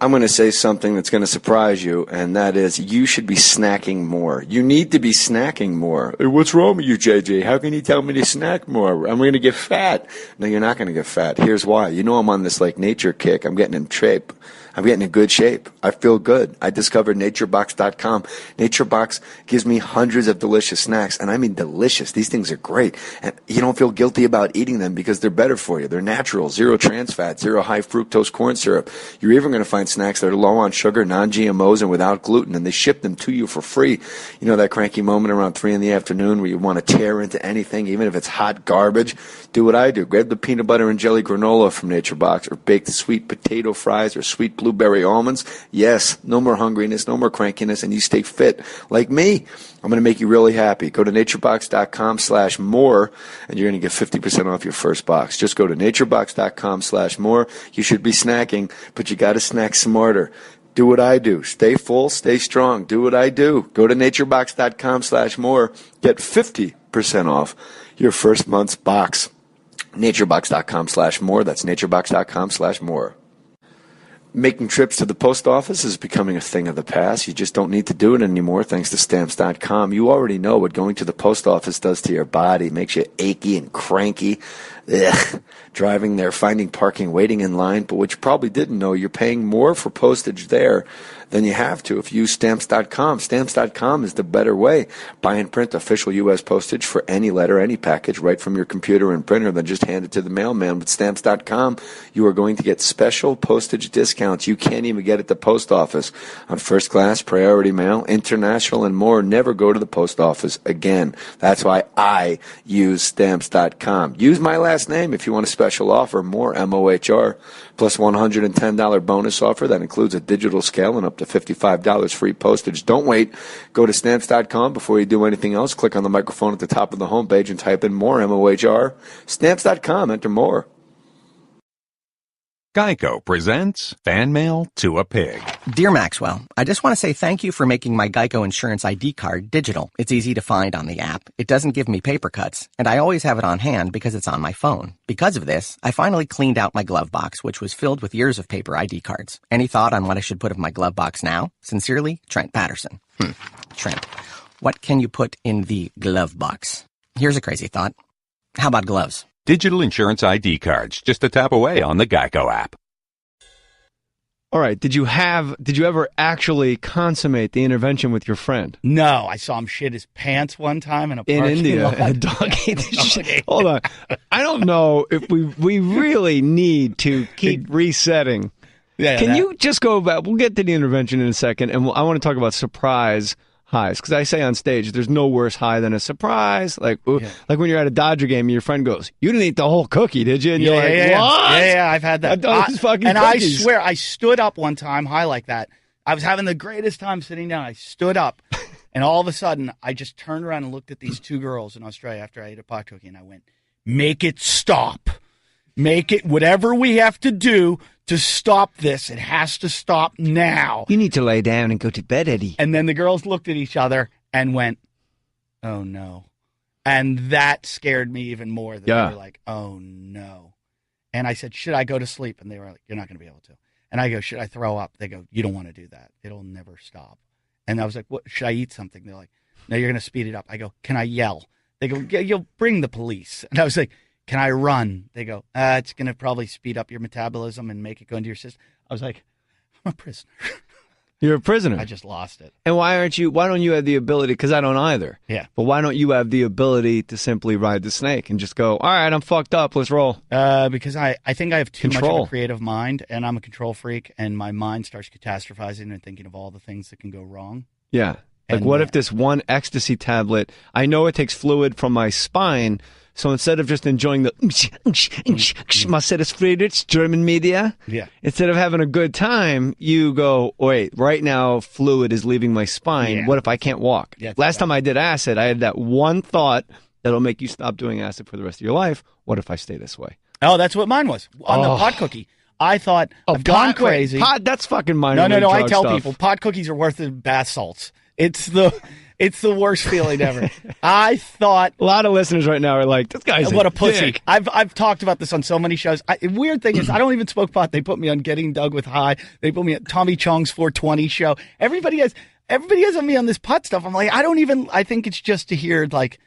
A: I'm going to say something that's going to surprise you, and that is you should be snacking more. You need to be snacking more. Hey, what's wrong with you, JJ? How can you tell me to snack more? I'm going to get fat. No, you're not going to get fat. Here's why. You know I'm on this like nature kick. I'm getting in shape. I'm getting in good shape. I feel good. I discovered naturebox.com. NatureBox gives me hundreds of delicious snacks, and I mean delicious. These things are great. And you don't feel guilty about eating them because they're better for you. They're natural, 0 trans fat, 0 high fructose corn syrup. You're even going to find snacks that are low on sugar, non-GMOs, and without gluten, and they ship them to you for free. You know that cranky moment around 3 in the afternoon where you want to tear into anything, even if it's hot garbage? Do what I do. Grab the peanut butter and jelly granola from NatureBox, or baked sweet potato fries, or sweet blueberry almonds. Yes, no more hungriness, no more crankiness, and you stay fit like me. I'm going to make you really happy. Go to naturebox.com/more, and you're going to get 50% off your first box. Just go to naturebox.com/more. You should be snacking, but you got to snack smarter. Do what I do. Stay full, stay strong. Do what I do. Go to naturebox.com/more. Get 50% off your first month's box. naturebox.com/more. That's naturebox.com/more. Making trips to the post office is becoming a thing of the past. You just don't need to do it anymore thanks to Stamps.com. You already know what going to the post office does to your body. It makes you achy and cranky. Ugh. Driving there, finding parking, waiting in line. But what you probably didn't know, you're paying more for postage there than you have to if you use Stamps.com. Stamps.com is the better way. Buy and print official U.S. postage for any letter, any package, right from your computer and printer, then just hand it to the mailman. With Stamps.com, you are going to get special postage discounts you can't even get at the post office on first class, priority mail, international, and more. Never go to the post office again. That's why I use Stamps.com. Use my last name if you want a special offer. More, M-O-H-R, plus $110 bonus offer that includes a digital scale and up to $55 free postage. Don't wait. Go to Stamps.com before you do anything else. Click on the microphone at the top of the homepage and type in more, M-O-H-R. Stamps.com. Enter more.
G: Geico presents Fan Mail to a Pig.
N: Dear Maxwell, I just want to say thank you for making my Geico Insurance ID card digital. It's easy to find on the app. It doesn't give me paper cuts, and I always have it on hand because it's on my phone. Because of this, I finally cleaned out my glove box, which was filled with years of paper ID cards. Any thought on what I should put in my glove box now? Sincerely, Trent Patterson. Trent, what can you put in the glove box? Here's a crazy thought. How about gloves?
G: Digital insurance ID cards, just a tap away on the Geico app.
L: All right. Did you ever actually consummate the intervention with your friend?
M: No, I saw him shit his pants one time in
L: India.
M: lot.
L: And a dog ate the shit. Hold on. I don't know if we really need to keep resetting. Can you just go back? We'll get to the intervention in a second, and I want to talk about surprise highs, because I say on stage, there's no worse high than a surprise. Like when you're at a Dodger game and your friend goes, "You didn't eat the whole cookie, did you?" And you're like, "What?"
M: Yeah, I've had that.
L: I thought it was fucking
M: and
L: cookies.
M: I swear, I stood up one time high like that. I was having the greatest time sitting down. I stood up, and all of a sudden, I just turned around and looked at these two girls in Australia after I ate a pot cookie, and I went, "Make it stop. Make it whatever we have to do to stop this. It has to stop now.
L: You need to lay down and go to bed, Eddie."
M: And then the girls looked at each other and went, "Oh, no." And that scared me even more. They were like, "Oh, no." And I said, "Should I go to sleep?" And they were like, "You're not going to be able to." And I go, "Should I throw up?" They go, "You don't want to do that. It'll never stop." And I was like, "What? Should I eat something?" They're like, "No, you're going to speed it up." I go, "Can I yell?" They go, "Yeah, you'll bring the police." And I was like, "Can I run?" They go, "It's going to probably speed up your metabolism and make it go into your system." I was like, "I'm a prisoner."
L: You're a prisoner.
M: I just lost it.
L: And why don't you have the ability, because I don't either.
M: Yeah.
L: But why don't you have the ability to simply ride the snake and just go, "All right, I'm fucked up, let's roll"?
M: Because I think I have too much of a creative mind, and I'm a control freak, and my mind starts catastrophizing and thinking of all the things that can go wrong.
L: Yeah. Like, what if this one ecstasy tablet, I know it takes fluid from my spine, so instead of just enjoying the Mercedes Friedrich, German media, instead of having a good time, you go, "Wait, right now fluid is leaving my spine.
M: Yeah.
L: What if I can't walk?" Last time I did acid, I had that one thought that'll make you stop doing acid for the rest of your life. What if I stay this way?
M: Oh, that's what mine was. On the pot cookie. I thought, I've gone crazy.
L: Pot, that's fucking mine.
M: No. I tell people, pot cookies are worth the bath salts. It's the worst feeling ever. I thought
L: a lot of listeners right now are like, "This guy's
M: what a pussy."
L: dick.
M: I've talked about this on so many shows. Weird thing is, I don't even smoke pot. They put me on Getting Doug with High. They put me at Tommy Chong's 420 show. Everybody has me on this pot stuff. I'm like, I think it's just to hear like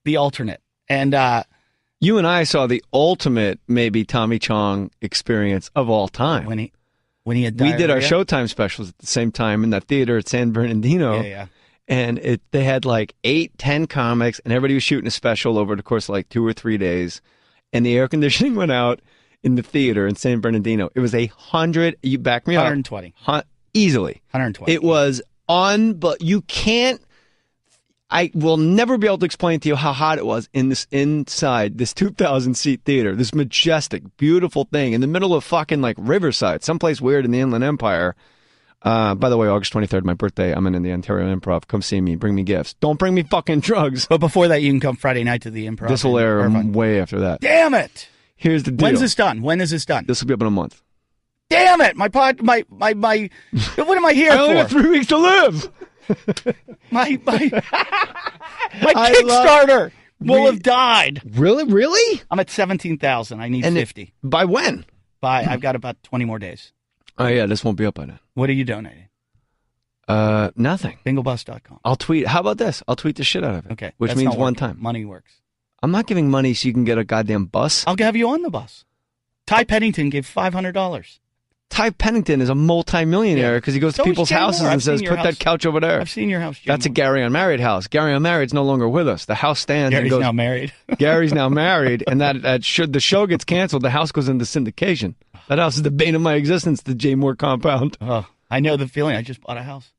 M: the alternate. And
L: you and I saw the ultimate they Tommy Chong experience of all time.
M: When he had diarrhea.
L: We did our Showtime specials at the same time in that theater at San Bernardino.
M: Yeah.
L: And they had like 8-10 comics, and everybody was shooting a special over the course of like 2 or 3 days. And the air conditioning went out in the theater in San Bernardino. It was 100. You back me
M: 120.
L: Up. Easily.
M: 120.
L: It was but you can't. I will never be able to explain to you how hot it was inside this 2,000-seat theater, this majestic, beautiful thing in the middle of fucking like Riverside, someplace weird in the Inland Empire. By the way, August 23rd, my birthday, I'm in the Ontario Improv. Come see me. Bring me gifts. Don't bring me fucking drugs.
M: But before that, you can come Friday night to the Improv.
L: This will air way after that.
M: Damn it!
L: Here's the deal.
M: When's this done? When is this done?
L: This will be up in a month.
M: Damn it! My what am I here for?
L: I only have 3 weeks to live.
M: My Kickstarter will have died.
L: Really?
M: I'm at 17,000. I need 50.
L: By when?
M: I've got about 20 more days.
L: Oh yeah, this won't be up by then.
M: What are you donating?
L: Nothing.
M: Binglebus.com.
L: I'll tweet. How about this? I'll tweet the shit out of it.
M: Okay.
L: Which means one time.
M: Money works.
L: I'm not giving money so you can get a goddamn bus.
M: I'll have you on the bus. Ty Pennington gave $500.
L: Ty Pennington is a multi-millionaire because he goes to people's houses and says, "Put that couch over there."
M: I've seen your house, Jim.
L: That's a Gary Unmarried house. Gary Unmarried's no longer with us. The house stands.
M: Gary's
L: and goes,
M: now married.
L: Gary's now married, and that should the show gets canceled, the house goes into syndication. That house is the bane of my existence, the J. Moore compound.
M: Oh, I know the feeling. I just bought a house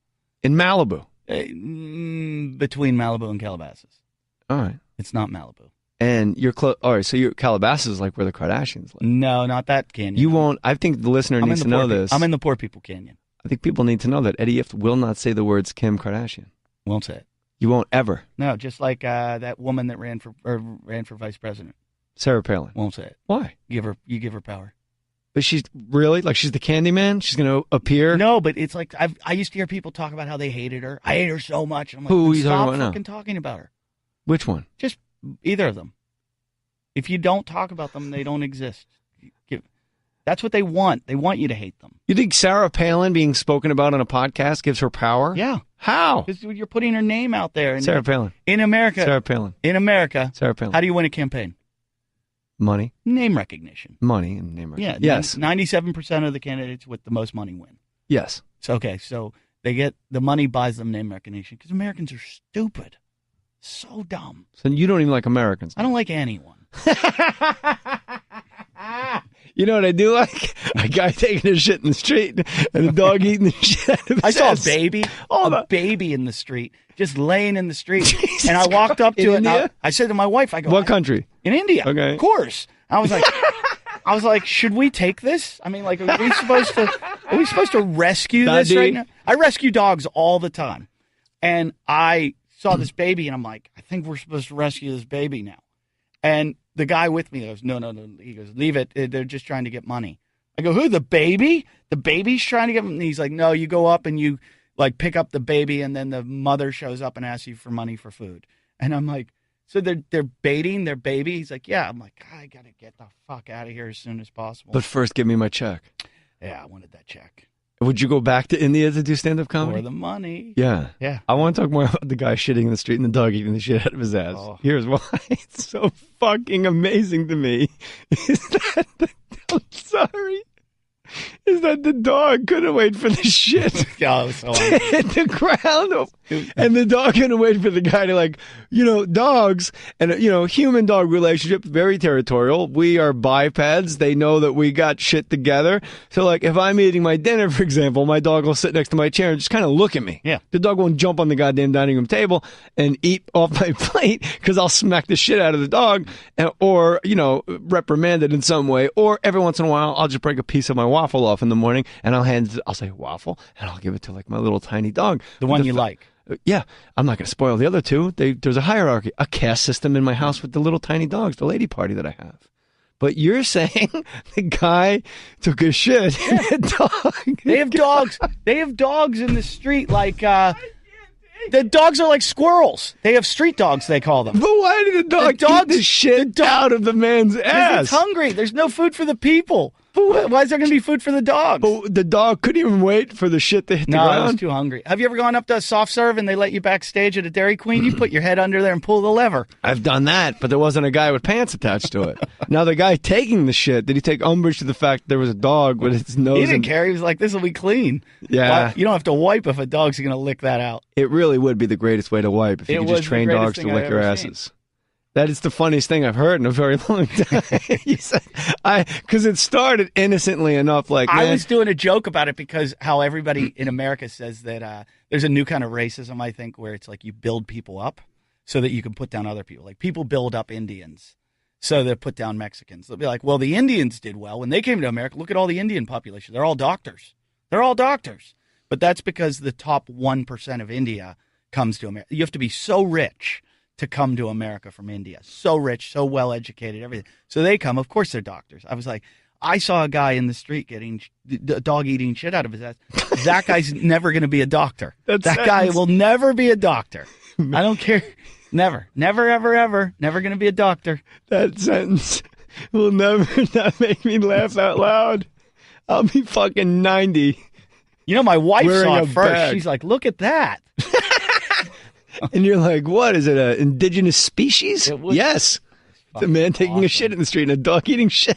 L: in Malibu.
M: Between Malibu and Calabasas.
L: All right.
M: It's not Malibu.
L: And you're close. All right, so your Calabasas is like where the Kardashians live.
M: No, not that canyon.
L: You won't. I think the listener needs to know this.
M: I'm in the poor people canyon.
L: I think people need to know that Eddie Ifft will not say the words Kim Kardashian.
M: Won't say it.
L: You won't ever.
M: No, just like that woman that ran for vice president.
L: Sarah Palin.
M: Won't say it.
L: Why?
M: You give her power.
L: But she's really like she's the Candyman. She's going to appear.
M: No, but it's like I used to hear people talk about how they hated her. I hate her so much. I'm like,
L: who are you talking about now?
M: Stop fucking talking about her.
L: Which one?
M: Just either of them. If you don't talk about them, they don't exist. That's what they want. They want you to hate them.
L: You think Sarah Palin being spoken about on a podcast gives her power?
M: Yeah.
L: How?
M: Because you're putting her name out there.
L: Sarah Palin.
M: In America.
L: Sarah Palin.
M: In America.
L: Sarah Palin.
M: How do you win a campaign?
L: Money.
M: Name recognition.
L: Money and name recognition.
M: Yeah.
L: Yes.
M: 97% of the candidates with the most money win.
L: Yes.
M: So, okay. So they get the money buys them name recognition because Americans are stupid. So dumb.
L: So you don't even like Americans.
M: I don't like anyone.
L: You know what I do like? A guy taking a shit in the street and a dog eating the shit out of his
M: I saw
L: ass.
M: a baby in the street, just laying in the street.
L: Jesus
M: and I walked up to
L: in
M: it.
L: India?
M: And I said to my wife, I go,
L: What country?
M: In India.
L: Okay.
M: Of course. I was like, should we take this? I mean, like, are we supposed to rescue this right now? I rescue dogs all the time. And I saw this baby and I'm like, I think we're supposed to rescue this baby now. And the guy with me goes, no. He goes, leave it. They're just trying to get money. I go, who, the baby? The baby's trying to get money? And he's like, no, you go up and you like pick up the baby and then the mother shows up and asks you for money for food. And I'm like, so they're baiting their baby? He's like, yeah. I'm like, I got to get the fuck out of here as soon as possible.
L: But first, give me my check.
M: Yeah, I wanted that check.
L: Would you go back to India to do stand-up comedy?
M: For the money.
L: Yeah.
M: Yeah.
L: I want to talk more about the guy shitting in the street and the dog eating the shit out of his ass.
M: Oh.
L: Here's why. It's so fucking amazing to me. I'm sorry. Is that the dog couldn't wait for the shit to hit the ground. And the dog couldn't wait for the guy to dogs and, human-dog relationship, very territorial. We are bipeds. They know that we got shit together. So, if I'm eating my dinner, for example, my dog will sit next to my chair and just kind of look at me.
M: Yeah.
L: The dog won't jump on the goddamn dining room table and eat off my plate because I'll smack the shit out of the dog or reprimand it in some way. Or every once in a while, I'll just break a piece of my waffle off in the morning and I'll say waffle and I'll give it to my little tiny dog.
M: The one you like.
L: Yeah, I'm not going to spoil the other two. There's a hierarchy, a caste system in my house with the little tiny dogs, the lady party that I have. But you're saying the guy took a shit in a dog.
M: They have dogs. They have dogs in the street the dogs are like squirrels. They have street dogs, they call them.
L: But why did the dog eat the shit out of the man's ass?
M: It's hungry. There's no food for the people. Why is there going to be food for the dogs?
L: But the dog couldn't even wait for the shit to hit the ground?
M: No, it was too hungry. Have you ever gone up to a soft serve and they let you backstage at a Dairy Queen? You put your head under there and pull the lever.
L: I've done that, but there wasn't a guy with pants attached to it. Now, the guy taking the shit, did he take umbrage to the fact there was a dog with its nose?
M: He didn't care. He was like, this will be clean.
L: Yeah.
M: You don't have to wipe if a dog's going to lick that out.
L: It really would be the greatest way to wipe if you could just train dogs to lick your asses. That is the funniest thing I've heard in a very long time. Because it started innocently enough.
M: I was doing a joke about it because how everybody in America says that there's a new kind of racism, I think, where it's like you build people up so that you can put down other people. Like people build up Indians so they put down Mexicans. They'll be like, well, the Indians did well. When they came to America, look at all the Indian population. They're all doctors. They're all doctors. But that's because the top 1% of India comes to America. You have to be so rich to come to America from India. So rich, so well-educated, everything. So they come. Of course they're doctors. I was like, I saw a guy in the street getting a dog eating shit out of his ass. That guy's never going to be a doctor. That guy will never be a doctor. I don't care. Never, ever, ever. Never going to be a doctor.
L: That sentence will never not make me laugh out loud. I'll be fucking 90.
M: My wife saw it first.
L: Bag.
M: She's like, look at that.
L: And you're like, what? Is it an indigenous species? Yes. It's a man taking a shit in the street and a dog eating shit.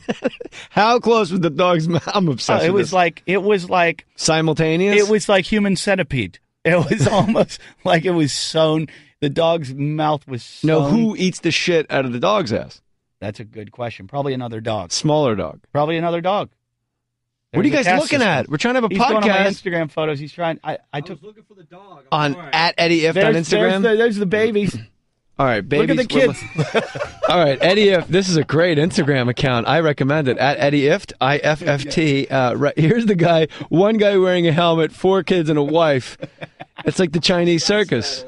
L: How close was the dog's mouth? I'm obsessed with this.
M: It was like
L: simultaneous?
M: It was like human centipede. It was almost like it was sewn. The dog's mouth was sewn.
L: No, who eats the shit out of the dog's ass?
M: That's a good question. Probably another dog.
L: Smaller dog.
M: Probably another dog.
L: What are you guys looking at? We're trying to have a podcast.
M: He's going on my Instagram photos. He's trying. I was
O: looking for the dog.
L: On at Eddie Ifft on Instagram.
M: There's the babies.
L: All right, babies.
M: Look at the kids.
L: All right, Eddie Ifft. This is a great Instagram account. I recommend it. At Eddie Ifft, IFFT. Right, here's the guy. One guy wearing a helmet, 4 kids and a wife. It's like the Chinese circus.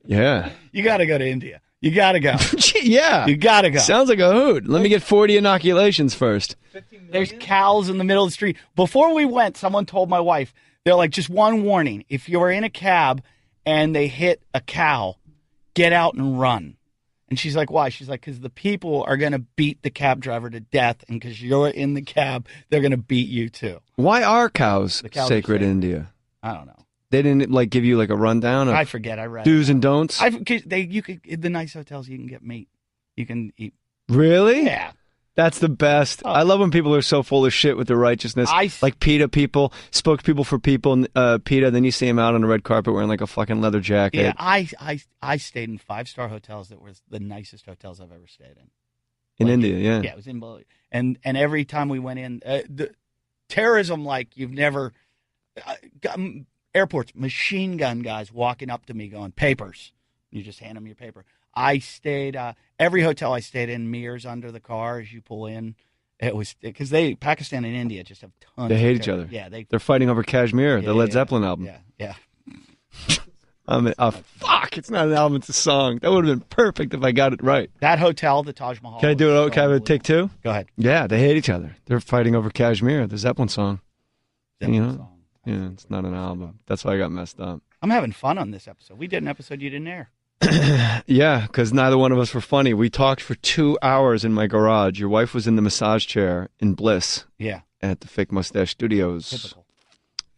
L: Yeah.
M: You got to go to India. You got to go.
L: Yeah.
M: You got to go.
L: Sounds like a hoot. Let me get 40 inoculations first.
M: There's cows in the middle of the street. Before we went, someone told my wife, they're like, just one warning. If you're in a cab and they hit a cow, get out and run. And she's like, why? She's like, because the people are going to beat the cab driver to death, and because you're in the cab, they're going to beat you too.
L: Why are cows sacred in India?
M: I don't know.
L: They didn't like give you like a rundown of
M: I forget. I read
L: do's and don'ts.
M: You could in the nice hotels you can get meat. You can eat.
L: Really?
M: Yeah.
L: That's the best. I love when people are so full of shit with their righteousness. Like PETA people, spokespeople for people, PETA, then you see them out on the red carpet wearing like a fucking leather jacket.
M: Yeah, I stayed in 5-star hotels that were the nicest hotels I've ever stayed in.
L: In India, yeah.
M: Yeah, it was in Bolivia. And every time we went in, the terrorism like you've never... airports, machine gun guys walking up to me going, papers. You just hand them your paper. I stayed, every hotel I stayed in, mirrors under the car as you pull in. It was, because Pakistan and India just have tons
L: They hate
M: of
L: each other.
M: Yeah.
L: They're fighting over Kashmir, the Led Zeppelin album.
M: Yeah.
L: Fuck, it's not an album, it's a song. That would have been perfect if I got it right.
M: That hotel, the Taj Mahal.
L: Can I do it? Can I have a take two?
M: Go ahead.
L: Yeah, they hate each other. They're fighting over Kashmir, the Zeppelin song.
M: Song.
L: Yeah, it's not an album. That's why I got messed up.
M: I'm having fun on this episode. We did an episode you didn't air.
L: Yeah, because neither one of us were funny. We talked for 2 hours in my garage. Your wife was in the massage chair in bliss.
M: Yeah.
L: At the Fake Mustache Studios.
M: Typical.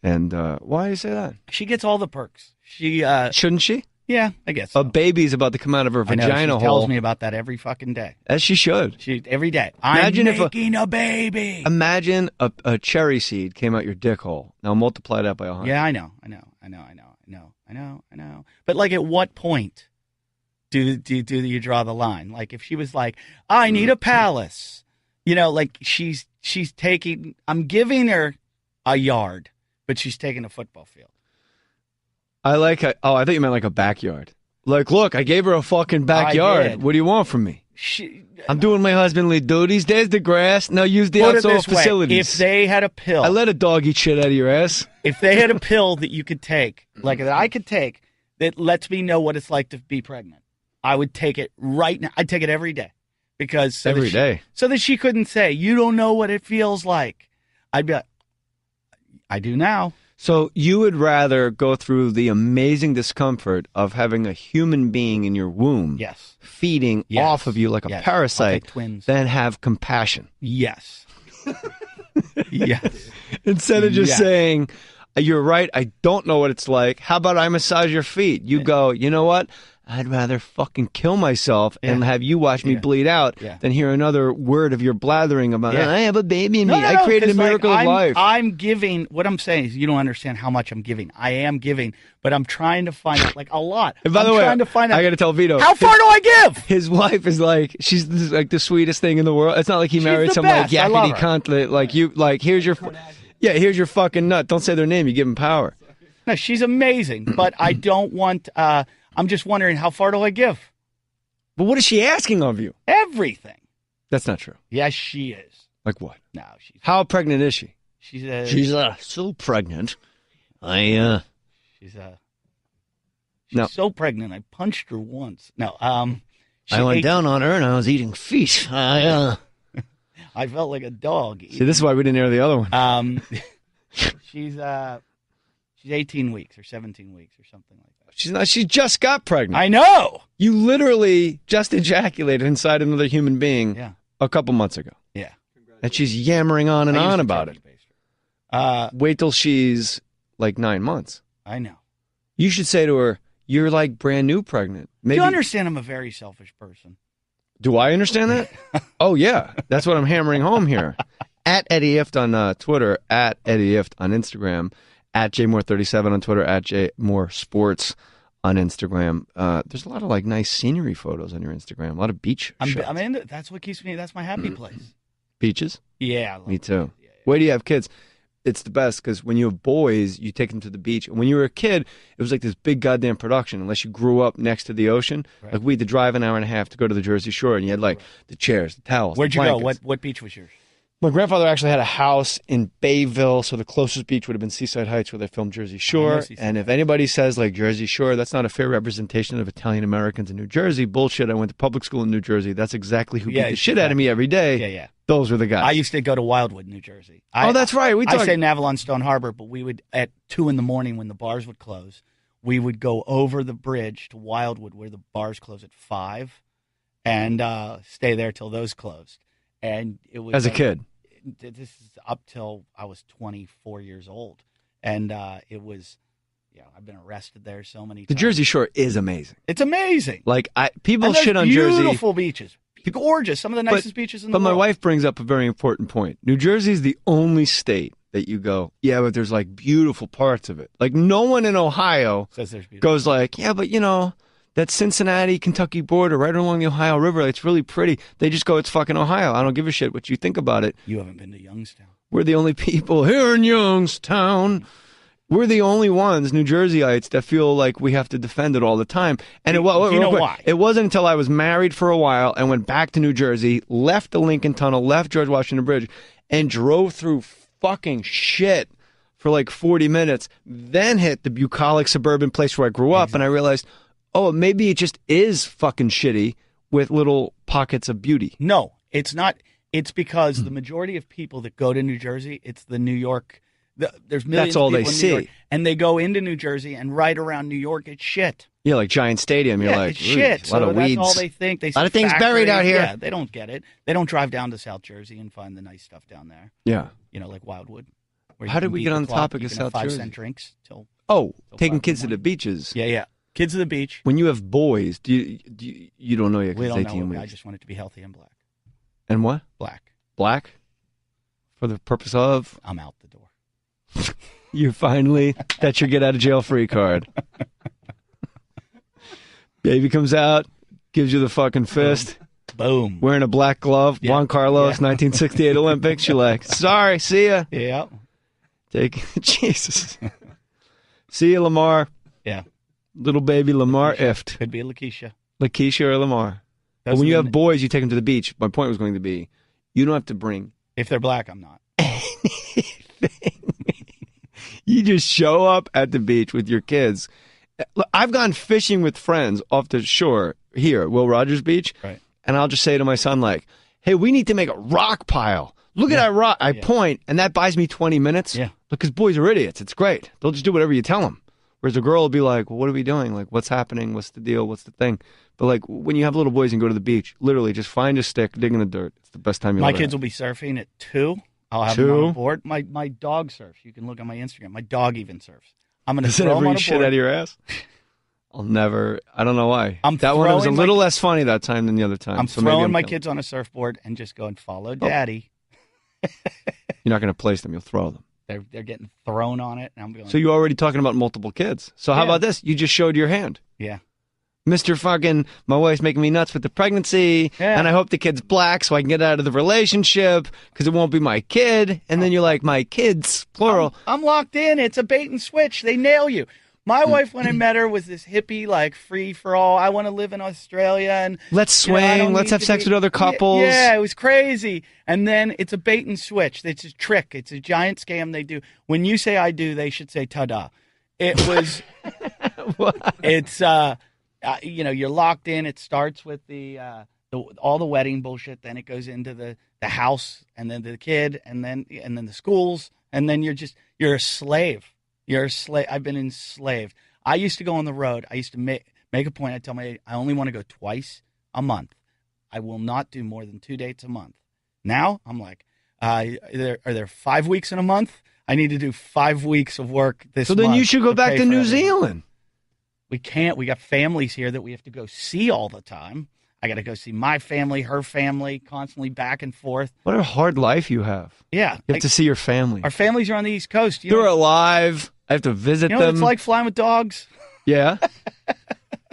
L: And why do you say that?
M: She gets all the perks.
L: Shouldn't she?
M: Yeah, I guess so.
L: A baby's about to come out of her vagina hole.
M: She tells me about that every fucking day.
L: As she should.
M: Every day.
L: Imagine
M: I'm making a baby.
L: Imagine a cherry seed came out your dick hole. Now multiply that by 100.
M: Yeah, I know. But like, at what point do you draw the line? Like, if she was like, I need a palace, like she's taking. I'm giving her a yard, but she's taking a football field.
L: I thought you meant like a backyard. Like, look, I gave her a fucking backyard. What do you want from me? I'm doing my husbandly duties. There's the grass. Now use the outdoor facilities.
M: If they had a pill.
L: I let a dog eat shit out of your ass.
M: If they had a pill that you could take, like that I could take, that lets me know what it's like to be pregnant, I would take it right now. I'd take it every day. Because
L: every day.
M: So that she couldn't say, you don't know what it feels like. I'd be like, I do now.
L: So you would rather go through the amazing discomfort of having a human being in your womb feeding off of you like a parasite than have compassion.
M: Yes. Yes.
L: Instead of just saying, you're right, I don't know what it's like. How about I massage your feet? You go, you know what? I'd rather fucking kill myself and have you watch me bleed out than hear another word of your blathering about, I have a baby in me. I created a miracle of life.
M: I'm giving, what I'm saying is you don't understand how much I'm giving. I am giving, but I'm trying to find out, like, a lot.
L: And by the way, I got to tell Vito.
M: How far do I give?
L: His wife is like, she's like the sweetest thing in the world. It's not like he married some like yakety cunt. Like, you, like, here's your fucking nut. Don't say their name. You give him power.
M: No, she's amazing, but I don't want, I'm just wondering, how far do I give?
L: But what is she asking of you?
M: Everything.
L: That's not true.
M: Yes, she is.
L: Like what?
M: No,
L: how pregnant is she?
M: She's
L: so pregnant.
M: She's so pregnant. I punched her once. No,
L: I went down on her and I was eating feet.
M: I felt like a dog.
L: See, this is why we didn't air the other one.
M: She's 18 weeks or 17 weeks or something like that.
L: She's not. She just got pregnant.
M: I know.
L: You literally just ejaculated inside another human being a couple months ago.
M: Yeah.
L: And she's yammering on and on about it. Wait till she's like 9 months.
M: I know.
L: You should say to her, you're like brand new pregnant. Maybe.
M: You understand I'm a very selfish person.
L: Do I understand that? Oh, yeah. That's what I'm hammering home here. At Eddie Ifft on Twitter, at Eddie Ifft on Instagram, at JMoore37 on Twitter, at JMoreSports on Instagram. There's a lot of like nice scenery photos on your Instagram. A lot of beach shots.
M: I mean, that's what keeps me. That's my happy place.
L: Beaches?
M: Yeah.
L: Me too. Yeah. Where do you have kids? It's the best because when you have boys, you take them to the beach. And when you were a kid, it was like this big goddamn production. Unless you grew up next to the ocean, like we had to drive an hour and a half to go to the Jersey Shore, and you had like the chairs, the towels.
M: Where'd
L: the
M: you go?
L: blankets.
M: What beach was yours?
L: My grandfather actually had a house in Bayville, so the closest beach would have been Seaside Heights, where they filmed Jersey Shore. And if anybody says like Jersey Shore, that's not a fair representation of Italian Americans in New Jersey. Bullshit. I went to public school in New Jersey. That's exactly who beat the shit out of me every day.
M: Yeah.
L: Those were the guys.
M: I used to go to Wildwood, New Jersey.
L: That's right.
M: I stayed in Avalon Stone Harbor, but we would, at 2 a.m. when the bars would close, we would go over the bridge to Wildwood where the bars close at 5 and stay there till those closed. And it was...
L: As a kid?
M: This is up till I was 24 years old. And it was... Yeah, I've been arrested there so many times.
L: The Jersey Shore is amazing.
M: It's amazing.
L: Like, people shit on Jersey.
M: Beautiful beaches. Gorgeous. Some of the nicest beaches in the world.
L: But my wife brings up a very important point. New Jersey is the only state that you go, yeah, but there's like beautiful parts of it. Like no one in Ohio goes like, yeah, but you know, that Cincinnati, Kentucky border right along the Ohio River, it's really pretty. They just go, it's fucking Ohio. I don't give a shit what you think about it.
M: You haven't been to Youngstown.
L: We're the only people here in Youngstown. We're the only ones, New Jerseyites, that feel like we have to defend it all the time. And
M: why?
L: It wasn't until I was married for a while and went back to New Jersey, left the Lincoln Tunnel, left George Washington Bridge, and drove through fucking shit for like 40 minutes, then hit the bucolic suburban place where I grew up, and I realized, oh, maybe it just is fucking shitty with little pockets of beauty.
M: No, it's not. It's because the majority of people that go to New Jersey, it's the New York... There's millions
L: That's all
M: of people
L: they
M: in New York,
L: see.
M: and they go into New Jersey, and right around New York, it's shit.
L: Yeah, like Giant Stadium. You're like,
M: it's shit.
L: A lot of weeds.
M: That's all they think. They
L: a lot of things buried out here.
M: Yeah, they don't get it. They don't drive down to South Jersey and find the nice stuff down there.
L: Yeah.
M: You know, like Wildwood.
L: How did we get on the topic of South Jersey?
M: 5-cent drinks till
L: taking kids to the beaches.
M: Yeah. Kids to the beach.
L: When you have boys, you don't know yet?
M: We don't
L: 18
M: know.
L: weeks.
M: I just want it to be healthy and black.
L: And what?
M: Black.
L: Black? For the purpose of?
M: I'm out the door.
L: You finally, that's your get out of jail free card. Baby comes out, gives you the fucking fist.
M: Boom.
L: Wearing a black glove. Yeah. Juan Carlos, 1968 Olympics. You're like, sorry, see ya.
M: Yeah.
L: Jesus. See ya, Lamar.
M: Yeah.
L: Little baby Lamar Ifft.
M: Could be Lakeisha.
L: Lakeisha or Lamar. But when you have boys, you take them to the beach. My point was going to be, you don't have to bring...
M: If they're black, I'm not.
L: Anything. You just show up at the beach with your kids. I've gone fishing with friends off the shore here at Will Rogers Beach.
M: Right.
L: And I'll just say to my son, like, hey, we need to make a rock pile. Look at that rock. I point, and that buys me 20 minutes.
M: Yeah.
L: Because boys are idiots. It's great. They'll just do whatever you tell them. Whereas a girl will be like, well, what are we doing? Like, what's happening? What's the deal? What's the thing? But, like, when you have little boys and go to the beach, literally just find a stick, dig in the dirt. It's the best time you'll
M: My
L: ever
M: kids
L: have.
M: will be surfing at 2. I'll have them on a board. My dog surfs. You can look on my Instagram. My dog even surfs. I'm going to throw him on a board.
L: Shit out of your ass? I'll never. I don't know why. That one was a little less funny that time than the other time.
M: I'm throwing my kids on a surfboard and just going, follow daddy.
L: You're not going to place them. You'll throw them.
M: They're getting thrown on it. And I'm going.
L: So you're already talking about multiple kids. So how about this? You just showed your hand.
M: Yeah.
L: Mr. fucking, my wife's making me nuts with the pregnancy, and I hope the kid's black so I can get out of the relationship because it won't be my kid. And then you're like, my kids, plural.
M: I'm locked in. It's a bait and switch. They nail you. My wife, when I met her, was this hippie, like, free for all. I want to live in Australia. And
L: let's swing. Let's have sex with other couples.
M: Yeah, it was crazy. And then it's a bait and switch. It's a trick. It's a giant scam they do. When you say I do, they should say ta-da. It was, it's, you're locked in. It starts with all the wedding bullshit. Then it goes into the house, and then the kid, and then the schools, and then you're a slave. You're a slave. I've been enslaved. I used to go on the road. I used to make a point. I tell my I only want to go twice a month. I will not do more than 2 dates a month. Now I'm like, are there 5 weeks in a month? I need to do 5 weeks of work this month.
L: So then you should go back to New Zealand.
M: We can't. We got families here that we have to go see all the time. I got to go see my family, her family, constantly back and forth.
L: What a hard life you have.
M: Yeah.
L: You have to see your family.
M: Our families are on the East Coast.
L: They're alive. I have to visit them.
M: You know what it's like flying with dogs?
L: Yeah. How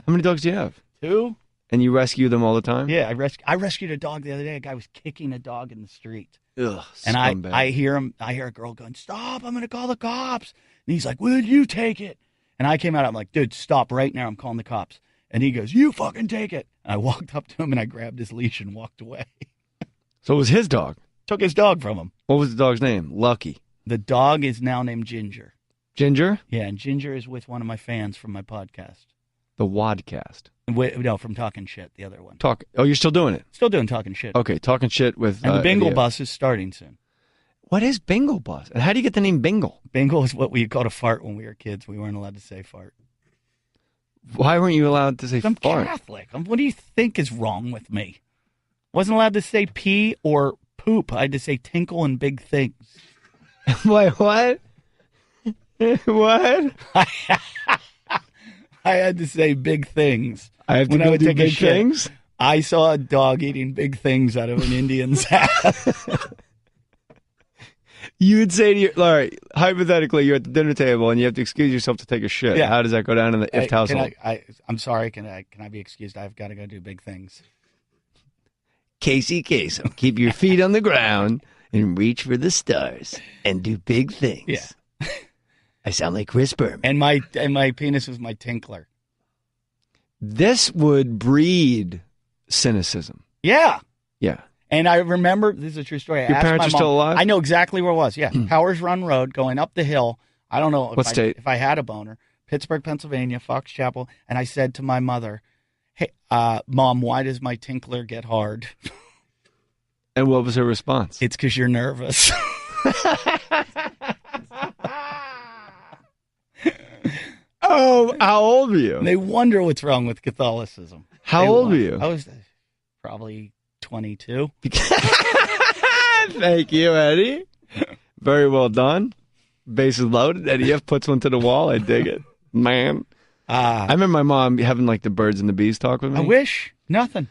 L: many dogs do you have?
M: 2.
L: And you rescue them all the time?
M: Yeah. I rescued a dog the other day. A guy was kicking a dog in the street.
L: Ugh,
M: and I hear a girl going, stop, I'm going to call the cops. And he's like, will you take it? And I came out, I'm like, dude, stop right now. I'm calling the cops. And he goes, you fucking take it. And I walked up to him and I grabbed his leash and walked away.
L: So it was his dog?
M: Took his dog from him.
L: What was the dog's name? Lucky.
M: The dog is now named Ginger.
L: Ginger?
M: Yeah, and Ginger is with one of my fans from my podcast.
L: The Wadcast.
M: No, from Talking Shit, the other one.
L: Oh, you're still doing it?
M: Still doing Talking Shit.
L: Okay, Talking Shit with...
M: And the Bingle Bus is starting soon.
L: What is Bingle Bus? And how do you get the name Bingle?
M: Bingle is what we called a fart when we were kids. We weren't allowed to say fart.
L: Why weren't you allowed to say
M: I'm
L: fart?
M: Catholic. What do you think is wrong with me? Wasn't allowed to say pee or poop. I had to say tinkle and big things.
L: Wait, what? What?
M: I had to say big things.
L: I have to go do big things?
M: I saw a dog eating big things out of an Indian's ass.
L: You would say to your, all right, hypothetically, you're at the dinner table and you have to excuse yourself to take a shit.
M: Yeah.
L: How does that go down in the Ifft household?
M: I'm sorry, can I be excused? I've got to go do big things.
L: Casey Kasem, keep your feet on the ground and reach for the stars and do big things.
M: Yeah.
L: I sound like Chris Berman.
M: And my penis was my tinkler.
L: This would breed cynicism.
M: Yeah.
L: Yeah.
M: And I remember, this is a true story.
L: Your parents are still alive?
M: I know exactly where it was. Yeah. Powers Run Road, going up the hill. I don't know
L: what state?
M: If I had a boner. Pittsburgh, Pennsylvania, Fox Chapel. And I said to my mother, hey, Mom, why does my tinkler get hard?
L: And what was her response?
M: It's because you're nervous.
L: Oh, how old were you?
M: They wonder what's wrong with Catholicism.
L: How old were you?
M: I was probably 22.
L: Thank you, Eddie. Very well done. Bases loaded. Eddie F puts one to the wall. I dig it. Man. I remember my mom having like the birds and the bees talk with me.
M: I wish. Nothing.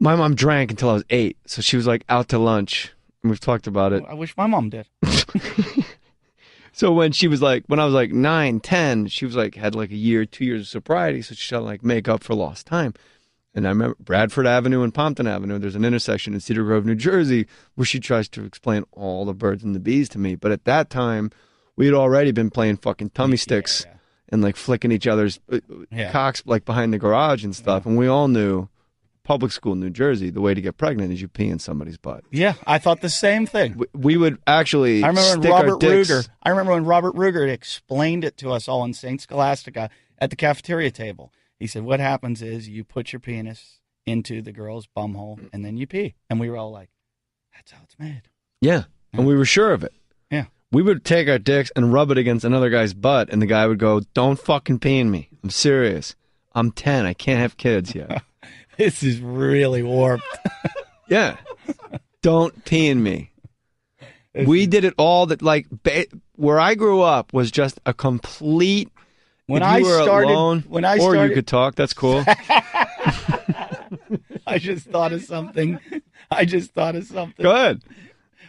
L: My mom drank until I was 8. So she was like out to lunch. And we've talked about it.
M: I wish my mom did.
L: So when she was like, when I was like 9, 10, she was like, had like a year, 2 years of sobriety. So she had to like make up for lost time. And I remember Bradford Avenue and Pompton Avenue, there's an intersection in Cedar Grove, New Jersey, where she tries to explain all the birds and the bees to me. But at that time, we had already been playing fucking tummy sticks and like flicking each other's cocks like behind the garage and stuff. And we all knew, public school in New Jersey, the way to get pregnant is you pee in somebody's butt.
M: Yeah, I thought the same thing.
L: We would actually
M: I remember
L: stick our dicks.
M: I remember when Robert Ruger explained it to us all in St. Scholastica at the cafeteria table. He said, what happens is you put your penis into the girl's bumhole and then you pee. And we were all like, that's how it's made.
L: Yeah. And we were sure of it.
M: Yeah.
L: We would take our dicks and rub it against another guy's butt, and the guy would go, don't fucking pee in me. I'm serious. I'm 10. I can't have kids yet.
M: This is really warped.
L: Yeah. Don't pee in me. We did it all that, like, where I grew up was just a complete...
M: When
L: if you were alone, or you could talk, that's cool.
M: I just thought of something.
L: Go ahead.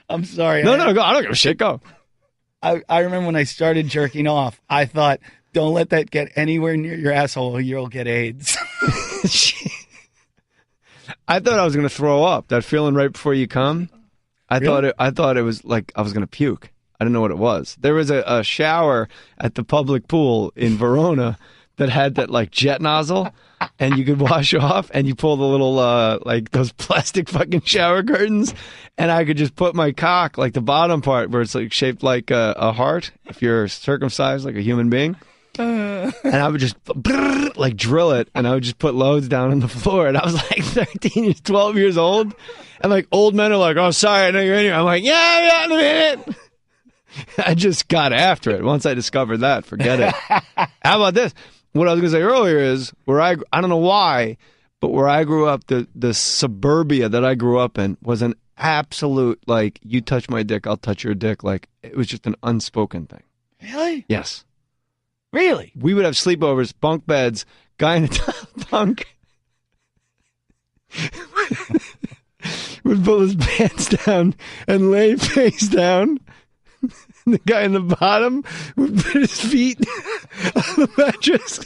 M: I'm sorry.
L: No, go. I don't give a shit. Go.
M: I remember when I started jerking off, I thought, don't let that get anywhere near your asshole or you'll get AIDS.
L: I thought I was going to throw up. That feeling right before you come. I thought it was like I was going to puke. I didn't know what it was. There was a shower at the public pool in Verona that had that like jet nozzle, and you could wash off, and you pull the little like those plastic fucking shower curtains, and I could just put my cock, like the bottom part where it's like shaped like a heart if you're circumcised like a human being, and I would just like drill it, and I would just put loads down on the floor, and I was like 13, 12 years old, and like old men are like, oh sorry, I know you're in here. I'm like, yeah, in a minute. I just got after it. Once I discovered that, forget it. How about this? What I was going to say earlier is where I don't know why, but where I grew up, the suburbia that I grew up in was an absolute, like, you touch my dick, I'll touch your dick. Like, it was just an unspoken thing.
M: Really?
L: Yes.
M: Really?
L: We would have sleepovers, bunk beds, guy in the top bunk would pull his pants down and lay face down. The guy in the bottom would put his feet on the mattress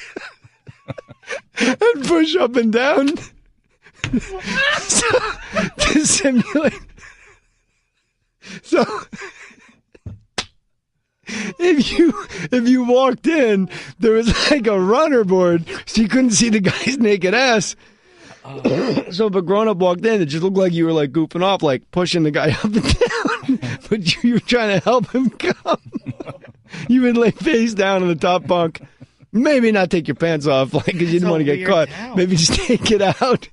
L: and push up and down to simulate. So if you walked in, there was like a runner board, so you couldn't see the guy's naked ass. So if a grown-up walked in, it just looked like you were like goofing off, like pushing the guy up and down, but you were trying to help him come. You would lay face down in the top bunk Maybe not take your pants off, like, because you didn't want to get caught.
M: Town.
L: Maybe just take it out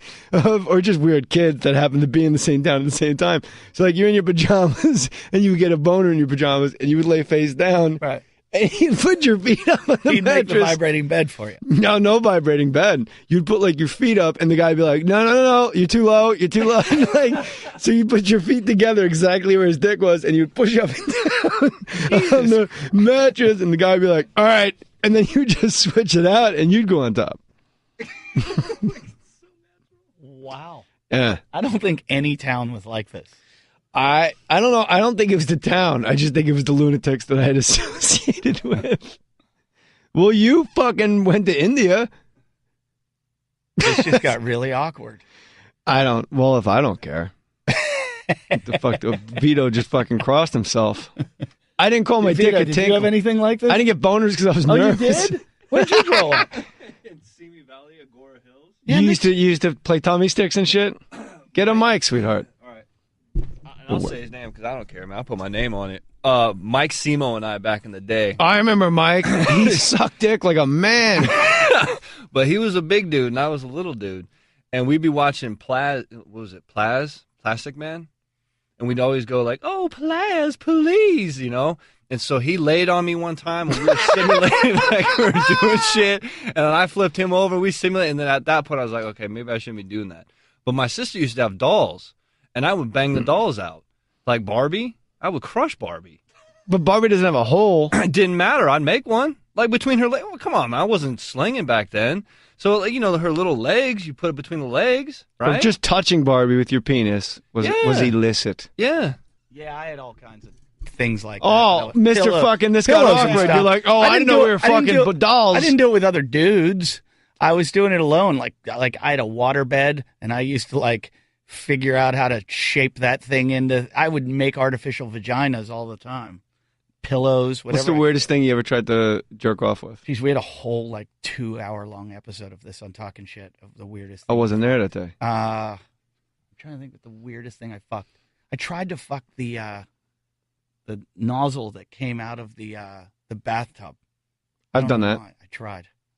L: or just weird kids that happen to be in the same town at the same time. So, like, you're in your pajamas, and you would get a boner in your pajamas, and you would lay face down.
M: Right.
L: And he'd put your feet up on the
M: He'd
L: mattress.
M: make the vibrating bed for you.
L: No vibrating bed. You'd put like your feet up, and the guy'd be like, "No, you're too low, you're too low." Like, so you put your feet together exactly where his dick was, and you'd push up and down on the mattress, and the guy'd be like, "All right," and then you just switch it out, and you'd go on top.
M: Wow.
L: Yeah.
M: I don't think any town was like this.
L: I don't know. I don't think it was the town. I just think it was the lunatics that I had associated with. Well, you fucking went to India.
M: It just got really awkward.
L: Well, if I don't care. What the fuck? Vito just fucking crossed himself. I didn't call my dick a tinkle.
M: Did you have anything like this?
L: I didn't get boners because I was nervous.
M: You did? Where did you grow up?
O: In Simi Valley, Agora Hills.
L: You used to play tummy sticks and shit? Get a mic, sweetheart.
O: I'll say his name because I don't care, man. I'll put my name on it. Mike Simo and I back in the day.
L: I remember Mike. He sucked dick like a man.
O: But he was a big dude and I was a little dude. And we'd be watching Plastic Man? And we'd always go like, "Oh, Plaz, please," you know? And so he laid on me one time and we were simulating like we were doing shit. And then I flipped him over. We simulated. And then at that point I was like, okay, maybe I shouldn't be doing that. But my sister used to have dolls. And I would bang the dolls out. Like Barbie, I would crush Barbie.
L: But Barbie doesn't have a hole.
O: It didn't matter. I'd make one. Like between her legs. Well, come on, man. I wasn't slinging back then. So, you know, her little legs, you put it between the legs, right?
L: But just touching Barbie with your penis was illicit.
O: Yeah.
M: Yeah, I had all kinds of things like
L: that. Oh, Mr. Fucking, this got awkward. You're like, oh, I didn't know we were fucking dolls.
M: I didn't do it with other dudes. I was doing it alone. Like I had a water bed, and I used to, like, figure out how to shape that thing into. I would make artificial vaginas all the time, pillows, whatever.
L: What's the weirdest thing you ever tried to jerk off with?
M: Geez, we had a whole 2-hour-long episode of this on Talking Shit of the weirdest.
L: I wasn't there that day.
M: I'm trying to think what the weirdest thing I fucked. I tried to fuck the nozzle that came out of the bathtub.
L: I've done that.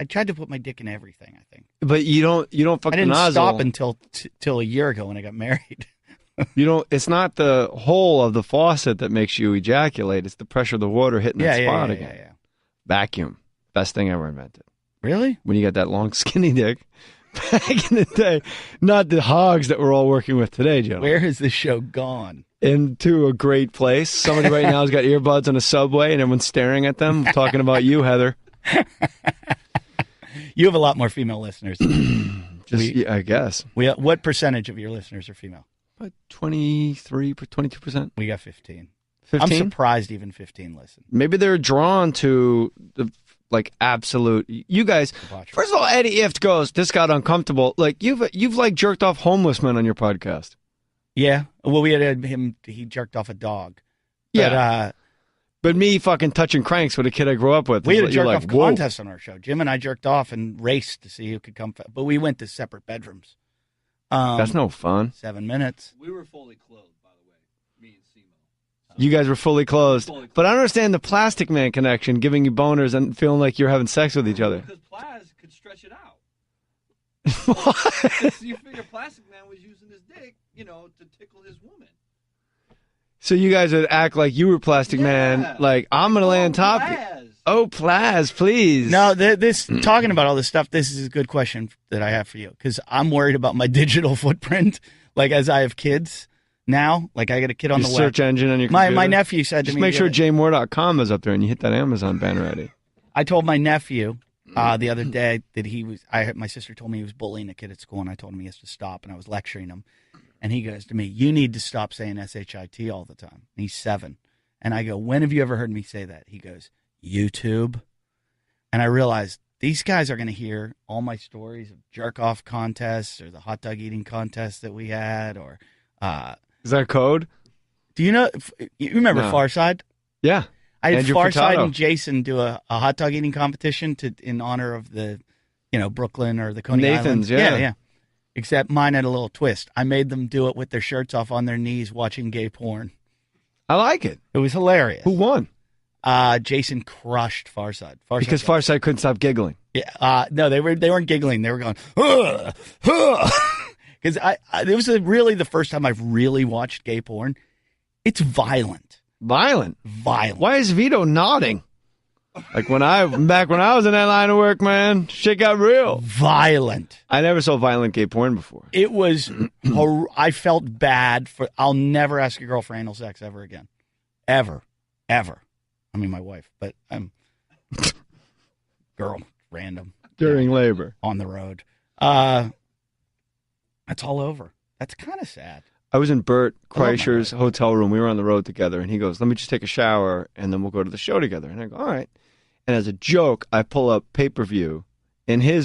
M: I tried to put my dick in everything, I think.
L: But you don't fuck the nozzle.
M: I didn't stop until a year ago when I got married.
L: It's not the hole of the faucet that makes you ejaculate. It's the pressure of the water hitting that spot again. Yeah. Vacuum. Best thing ever invented.
M: Really?
L: When you got that long skinny dick back in the day. Not the hogs that we're all working with today, gentlemen.
M: Where has this show gone?
L: Into a great place. Somebody right now has got earbuds on a subway and everyone's staring at them, talking about you, Heather.
M: You have a lot more female listeners.
L: I guess.
M: What percentage of your listeners are female?
L: About 23, 22%.
M: We got 15.
L: 15?
M: I'm surprised even 15 listen.
L: Maybe they're drawn to the absolute. You guys. First of all, Eddie Ifft goes, "This got uncomfortable." Like you've jerked off homeless men on your podcast.
M: Yeah. Well, we had him. He jerked off a dog.
L: Yeah. But me fucking touching cranks with a kid I grew up with.
M: We had a jerk-off contest on our show. Jim and I jerked off and raced to see who could come. But we went to separate bedrooms.
L: That's no fun.
M: 7 minutes.
O: We were fully clothed, by the way. Me and Simo.
L: You guys were fully clothed. But I don't understand the Plastic Man connection, giving you boners and feeling like you're having sex with each other.
O: Because Plaz could stretch it out.
L: What?
O: You figure Plastic Man was using his dick, to tickle his woman.
L: So you guys would act like you were Plastic Man, like, I'm going to lay on top. Oh, Plaz, please.
M: No, talking about all this stuff, this is a good question that I have for you, because I'm worried about my digital footprint, like, as I have kids now. Like, I got a kid on the web.
L: Search engine on your computer.
M: My nephew said to me.
L: Just make sure jmoore.com is up there and you hit that Amazon banner already.
M: I told my nephew the other day that my sister told me he was bullying a kid at school, and I told him he has to stop, and I was lecturing him. And he goes to me, "You need to stop saying SHIT all the time." And he's 7. And I go, "When have you ever heard me say that?" He goes, "YouTube." And I realized these guys are going to hear all my stories of jerk-off contests or the hot dog eating contest that we had. Or
L: is that a code?
M: Do you know? You remember Farside?
L: Yeah.
M: I had
L: Andrew
M: Farside
L: Furtado
M: and Jason do a hot dog eating competition in honor of the, Brooklyn or the Coney
L: Nathan's,
M: Islands. Yeah. Except mine had a little twist. I made them do it with their shirts off on their knees watching gay porn.
L: I like it.
M: It was hilarious.
L: Who won?
M: Jason crushed Farside.
L: Because Farside couldn't stop giggling.
M: Yeah, no, they weren't giggling. They were going, because it was really the first time I've really watched gay porn. It's violent.
L: Violent.
M: Why
L: is Vito nodding? Like back when I was in that line of work, man, shit got real.
M: Violent.
L: I never saw violent gay porn before.
M: It was, I felt bad I'll never ask a girl for anal sex ever again. Ever. I mean, my wife, but girl, random.
L: During labor.
M: On the road. That's all over. That's kind of sad.
L: I was in Bert Kreischer's hotel room. We were on the road together, and he goes, let me just take a shower, and then we'll go to the show together. And I go, all right. And as a joke, I pull up pay-per-view in his